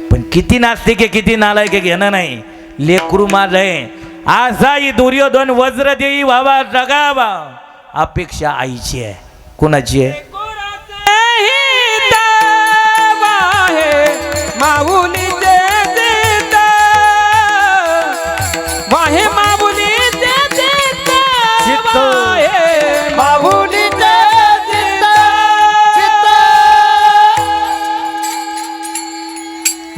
पण किती नास्तिक आहे, किती नालायक आहे घेणं नाही. लेकरू माझं आहे, असाही दुर्योधन वज्रदेही व्हावा, जगावा, अपेक्षा आईची आहे. कोणाची आहे? माऊलीचे देत वाहे, माऊलीचे देत वाहे, माऊलीचे चित्त चित्त.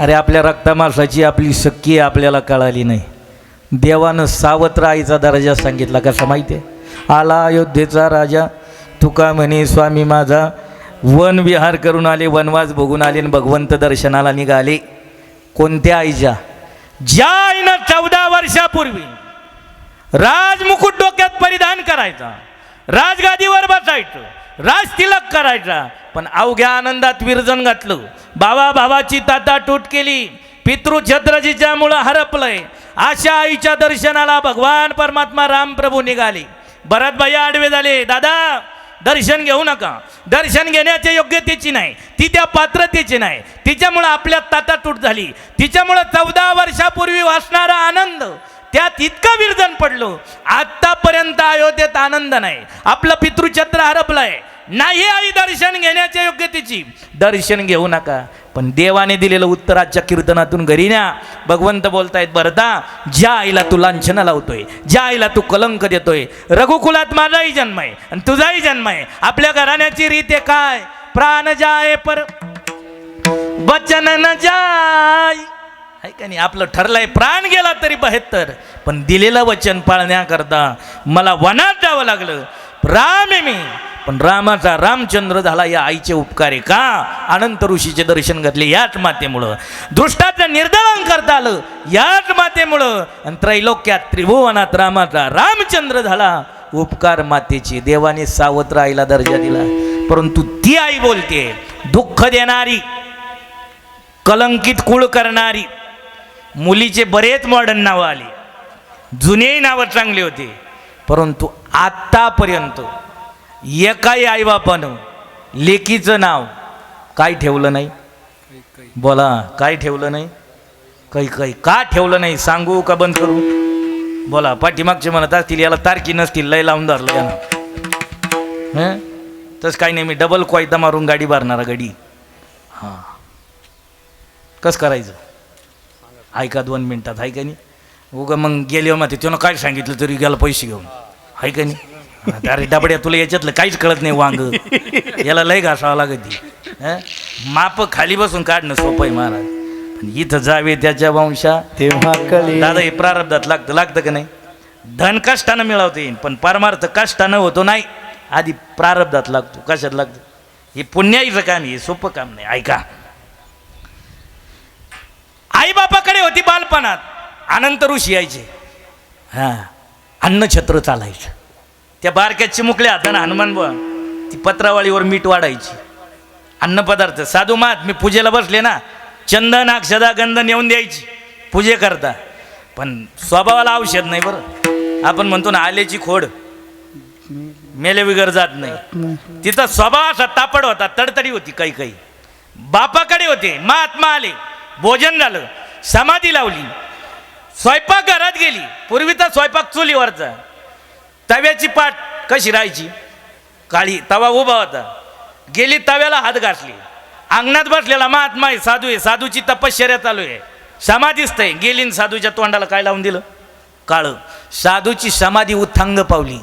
अरे, आपल्या रक्तामासाची आपली सख्खी आपल्याला कळाली नाही. देवानं सावत्र आईचा दर्जा सांगितला कसा माहिती आहे? आला अयोध्येचा राजा, तुका म्हणे स्वामी माझा, वन विहार करून आले, वनवास बघून आले आणि भगवंत दर्शनाला निघाले. कोणत्या आईच्या? ज्या आईनं 14 वर्षापूर्वी राजमुकुट डोक्यात परिधान करायचा, राजगादीवर बसायचं, राजतिलक करायचा, पण अवघ्या आनंदात विरजन घातलं, भावा भावाची ताटाटूट केली, पितृछत्रजीच्या मुळं हरपलंय. अशा आईच्या दर्शनाला भगवान परमात्मा रामप्रभू निघाले. भरतभाई आडवे झाले, दादा दर्शन घेऊ नका, दर्शन घेण्याच्या योग्यतेची नाही, ती त्या पात्रतेची नाही, तिच्यामुळं आपल्या ताटातूट झाली, तिच्यामुळं 14 वर्षापूर्वी वासणारा आनंद त्यात इतकं विरजन पडलो, आत्तापर्यंत अयोध्येत आनंद नाही, आपलं पितृछत्र हरपलंय. नाही आई दर्शन घेण्याच्या योग्यतेची, दर्शन घेऊ नका. पण देवाने दिलेलं उत्तर आजच्या कीर्तनातून घरी न्या. भगवंत बोलतायत, भरता ज्या आईला तू लांछनं लावतोय, ज्या आईला तू कलंक देतोय, रघुकुलात माझाही जन्म आहे आणि तुझाही जन्म आहे. आपल्या घराण्याची रीत आहे काय? प्राण जाय पर वचन न जाय, आहे का नाही? आपलं ठरलंय प्राण गेला तरी 72, पण दिलेलं वचन पाळण्याकरता मला वनात जावं लागलं. राम आहे मी, पण रामाचा रामचंद्र झाला या आईचे उपकार आहे का? अनंत ऋषीचे दर्शन घातले याच मातेमुळं, दृष्टाचं निर्दालन करता आलं याच मातेमुळं, आणि त्रैलोक्यात त्रिभुवनात रामाचा रामचंद्र झाला उपकार मातेची. देवाने सावत्र आईला दर्जा दिला, परंतु ती आई बोलते दुःख देणारी, कलंकित कुळ करणारी. मुलीचे बरेच मॉडर्न नावं आली, जुनेही नावं चांगली होती, परंतु आत्तापर्यंत एकाही आईबापानं लेकीचं नाव काय ठेवलं नाही? बोला, काय ठेवलं नाही? काही का ठेवलं नाही? सांगू का बंद करू? बोला. पाठीमागचे म्हणत असतील याला तारकी नसतील, लय लावून धरलं यानं. तसं काही नाही, मी डबल कोयता मारून गाडी भरणारा गाडी. हां, कसं करायचं ऐका 2 मिनिटात, आहे का नाही? उगा मग गेले मग त्यानं काय सांगितलं तरी गेला पैसे घेऊन, आहे का नाही? अरे डबड्या, तुला याच्यातलं काहीच कळत नाही. वांग याला लय घासावं लागत. माप खाली बसून काढणं सोपं आहे महाराज, पण इथं जावे त्याच्या वंशा तेव्हा कळेल. दादा हे प्रारब्धात लागतं का नाही? धन कष्टानं मिळवता येईल, पण परमार्थ कष्टानं होतो नाही, आधी प्रारब्धात लागतो. कशात लागतो? हे पुण्याईचं काम, हे सोपं काम नाही. ऐका, आई बापाकडे होती बालपणात, अनंत ऋषी यायचे. हां, अन्नछत्र चालायचं. त्या बारक्यात चिमुकल्या हातानं हनुमान बुवा ती पत्रावळीवर मीठ वाढायची. अन्नपदार्थ साधू मात मी पूजेला बसले ना, चंदन अक्षदा गंध नेऊन द्यायची पूजे करता, पण स्वभावाला औषध नाही बरं. आपण म्हणतो ना आल्याची खोड मेले बिगर जात नाही, तिचा स्वभाव असा तापड होता, तडतडी होती. काही बापाकडे होते, महात्मा आले, भोजन झालं, समाधी लावली, स्वयंपाक घरात गेली. पूर्वीचा स्वयंपाक चुलीवरचा, तव्याची पाट कशी राहायची? काळी, तवा उभा होता, गेली तव्याला हात घासली. अंगणात बसलेला महात्मा आहे, साधू आहे, साधूची तपश्चर्या चालू आहे, समाधीस्थ आहे, गेली साधूच्या तोंडाला काय लावून दिलं? काळं. साधूची समाधी उत्थांग पावली.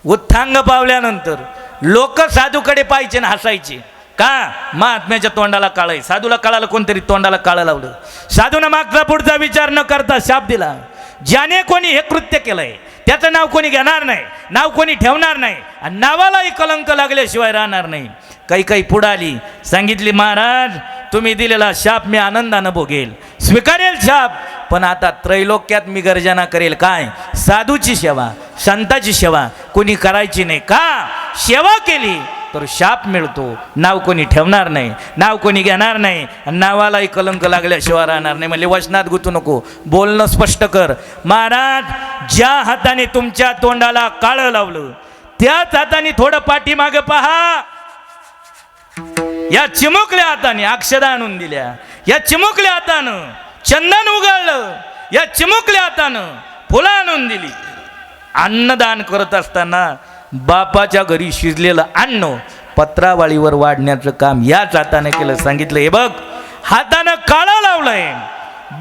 उत्थांग पावल्यानंतर लोक साधूकडे पाहायचे ना हसायचे का? महात्म्याच्या तोंडाला काळं आहे. साधूला कळालं, कोणतरी तोंडाला काळं लावलं. साधूनं मागचा पुढचा विचार न करता शाप दिला, ज्याने कोणी हे कृत्य केलंय त्याचं नाव कोणी घेणार नाही, नाव कोणी ठेवणार नाही, आणि नावालाही कलंक लागल्याशिवाय राहणार नाही. काही पुढं आली, सांगितली महाराज तुम्ही दिलेला शाप मी आनंदानं भोगेल, स्वीकारेल शाप, पण आता त्रैलोक्यात मी गर्जना करेल. काय? साधूची सेवा, संताची सेवा कोणी करायची नाही. का? सेवा केली तर शाप मिळतो, नाव कोणी ठेवणार नाही, नाव कोणी घेणार नाही, आणि नावालाही कलंक लागल्याशिवाय राहणार नाही. म्हणजे वचनात गुतू नको, बोलणं स्पष्ट कर. महाराज ज्या हाताने तुमच्या तोंडाला काळं लावलं त्याच हाताने थोडं पाठीमागं पहा. या चिमुकल्या हाताने अक्षदा आणून दिल्या, या चिमुकल्या हातानं चंदन उगाळलं, या चिमुकल्या हातानं फुलं आणून दिली. अन्नदान करत असताना बापाच्या घरी शिजलेलं अन्न पत्रावळीवर वाढण्याचं काम याच हाताने केलं. सांगितलं हे बघ, हातानं काळा लावलंय,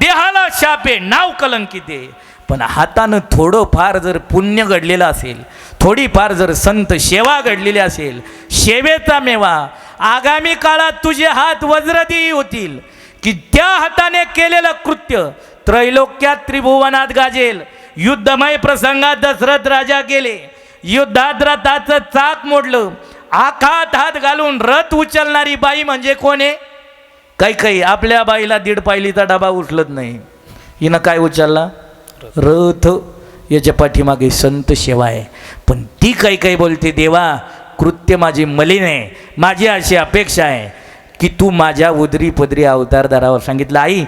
देहाला शापे, नाव कलंकित आहे, पण हातानं थोडं फार जर पुण्य घडलेलं असेल, थोडीफार जर संत सेवा घडलेली असेल, सेवेचा मेवा आगामी काळात तुझे हात वज्रदेही होतील, की त्या हाताने केलेलं कृत्य त्रैलोक्यात त्रिभुवनात गाजेल. युद्धमय प्रसंगात दशरथ राजा गेले, युद्धात रथाचं चाक मोडलं, आखात हात घालून रथ उचलणारी बाई म्हणजे कोण आहे? काही आपल्या बाईला 1.5 पायलीचा डबा उचलत नाही, हिनं काय उचलला? रथ. याच्या पाठीमागे संत सेवा आहे. पण ती काही बोलते, देवा कृत्य माझी मलिन आहे, माझी अशी अपेक्षा आहे की तू माझ्या उदरी पदरी अवतार धरावा. सांगितलं आई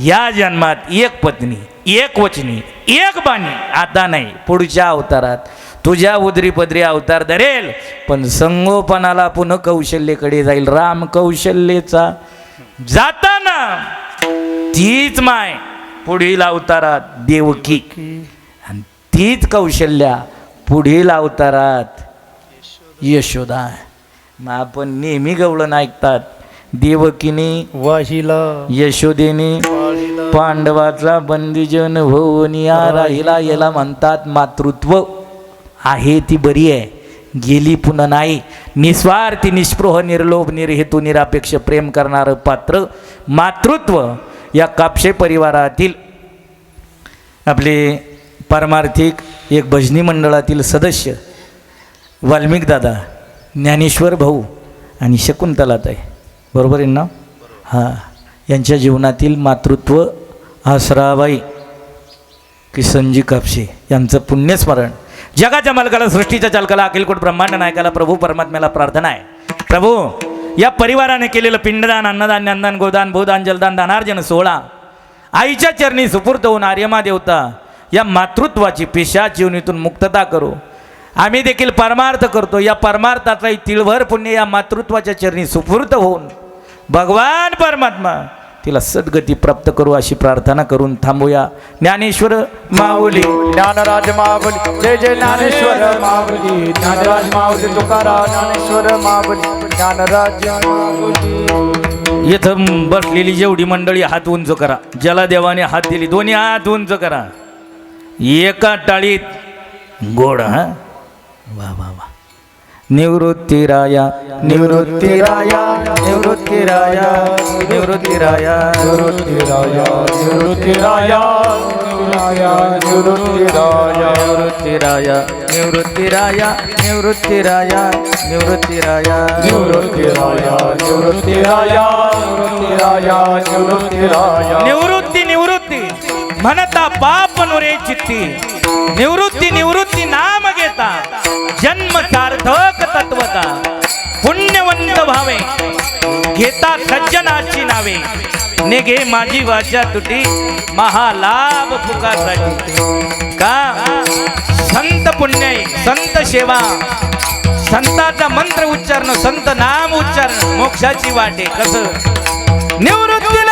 या जन्मात एक पत्नी, एक वचनी, एक बाणी, आता नाही पुढच्या अवतारात तुझ्या उदरी पदरी अवतार धरेल, पण संगोपनाला पुन्हा कौशल्येकडे जाईल. राम कौशल्येचा जाताना तीच माय पुढील अवतारात देवकी, आणि तीच कौशल्या पुढील अवतारात यशोदा. मग आपण नेहमी गवळण ऐकतात, देवकीने वाहिला, यशोदेने पांडवाचा बंदीजन होऊन या राहिला. याला म्हणतात मातृत्व. आहे ती बरी आहे, गेली पुन्हा नाही. निस्वार्थी, निस्पृह, निर्लोभ, निर्हेतू, निरापेक्ष प्रेम करणारं पात्र मातृत्व. या कापशे परिवारातील आपले पारमार्थिक एक भजनी मंडळातील सदस्य वाल्मिक दादा ज्ञानेश्वर भाऊ आणि शकुंतलाताई, बरोबर आहे ना? हां, यांच्या जीवनातील मातृत्व आसराबाई किसनजी कापसे यांचं पुण्यस्मरण. जगाच्या मालकाला, सृष्टीच्या चालकाला, अखिलकोट ब्रह्मांड नायकाला, प्रभू परमात्म्याला प्रार्थना आहे. प्रभू, या परिवाराने केलेलं पिंडदान, अन्नदान, ज्ञानदान, गोदान, भूदान, जलदान, दानार्जन सोहळा आईच्या चरणी सुपूर्त होऊन आर्यमा देवता या मातृत्वाची पेशा जीवनीतून मुक्तता करू. आम्ही देखील परमार्थ करतो. या परमार्थाचाही तिळभर पुण्य या मातृत्वाच्या चरणी सुपूर्त होऊन भगवान परमात्मा तिला सद्गती प्राप्त करू अशी प्रार्थना करून थांबूया. ज्ञानेश्वर माऊली, ज्ञानराज माऊली, जय जय ज्ञानेश्वर माऊली, ज्ञानराज माऊली तुकाराम, ज्ञानेश्वर माऊली, ज्ञानराज माऊली. इथं बसलेली जेवढी मंडळी हात उंच करा. ज्याला देवाने हात दिली दोन्ही हात उंच करा. एका टाळीत गोड. हा, वा वा वा. निवृत्तीराया निवृत्तीराया निवृत्तीराया निवृत्तीराया निवृत्तीराया निवृत्तीराया निवृत्तीराया निवृत्तीराया निवृत्तीराया निवृत्तीराया निवृत्तीराया निवृत्तीराया निवृत्तीराया निवृत्तीराया निवृत्तीराया निवृत्ती निवृत्ती म्हणता पाप नुरे चित्ती. निवृत्ती निवृत्ती नाम घेता जन्म सार्थक तत्वता. पुण्यवंत भावे घेता सज्जनाची नावे. नेगे माझी वाचा तुटी महालाभ पुकारसाठी. का संत पुण्य, संत सेवा, संताचा मंत्र उच्चारण, संत नाम उच्चारण मोक्षाची वाटे. कसं निवृत्ती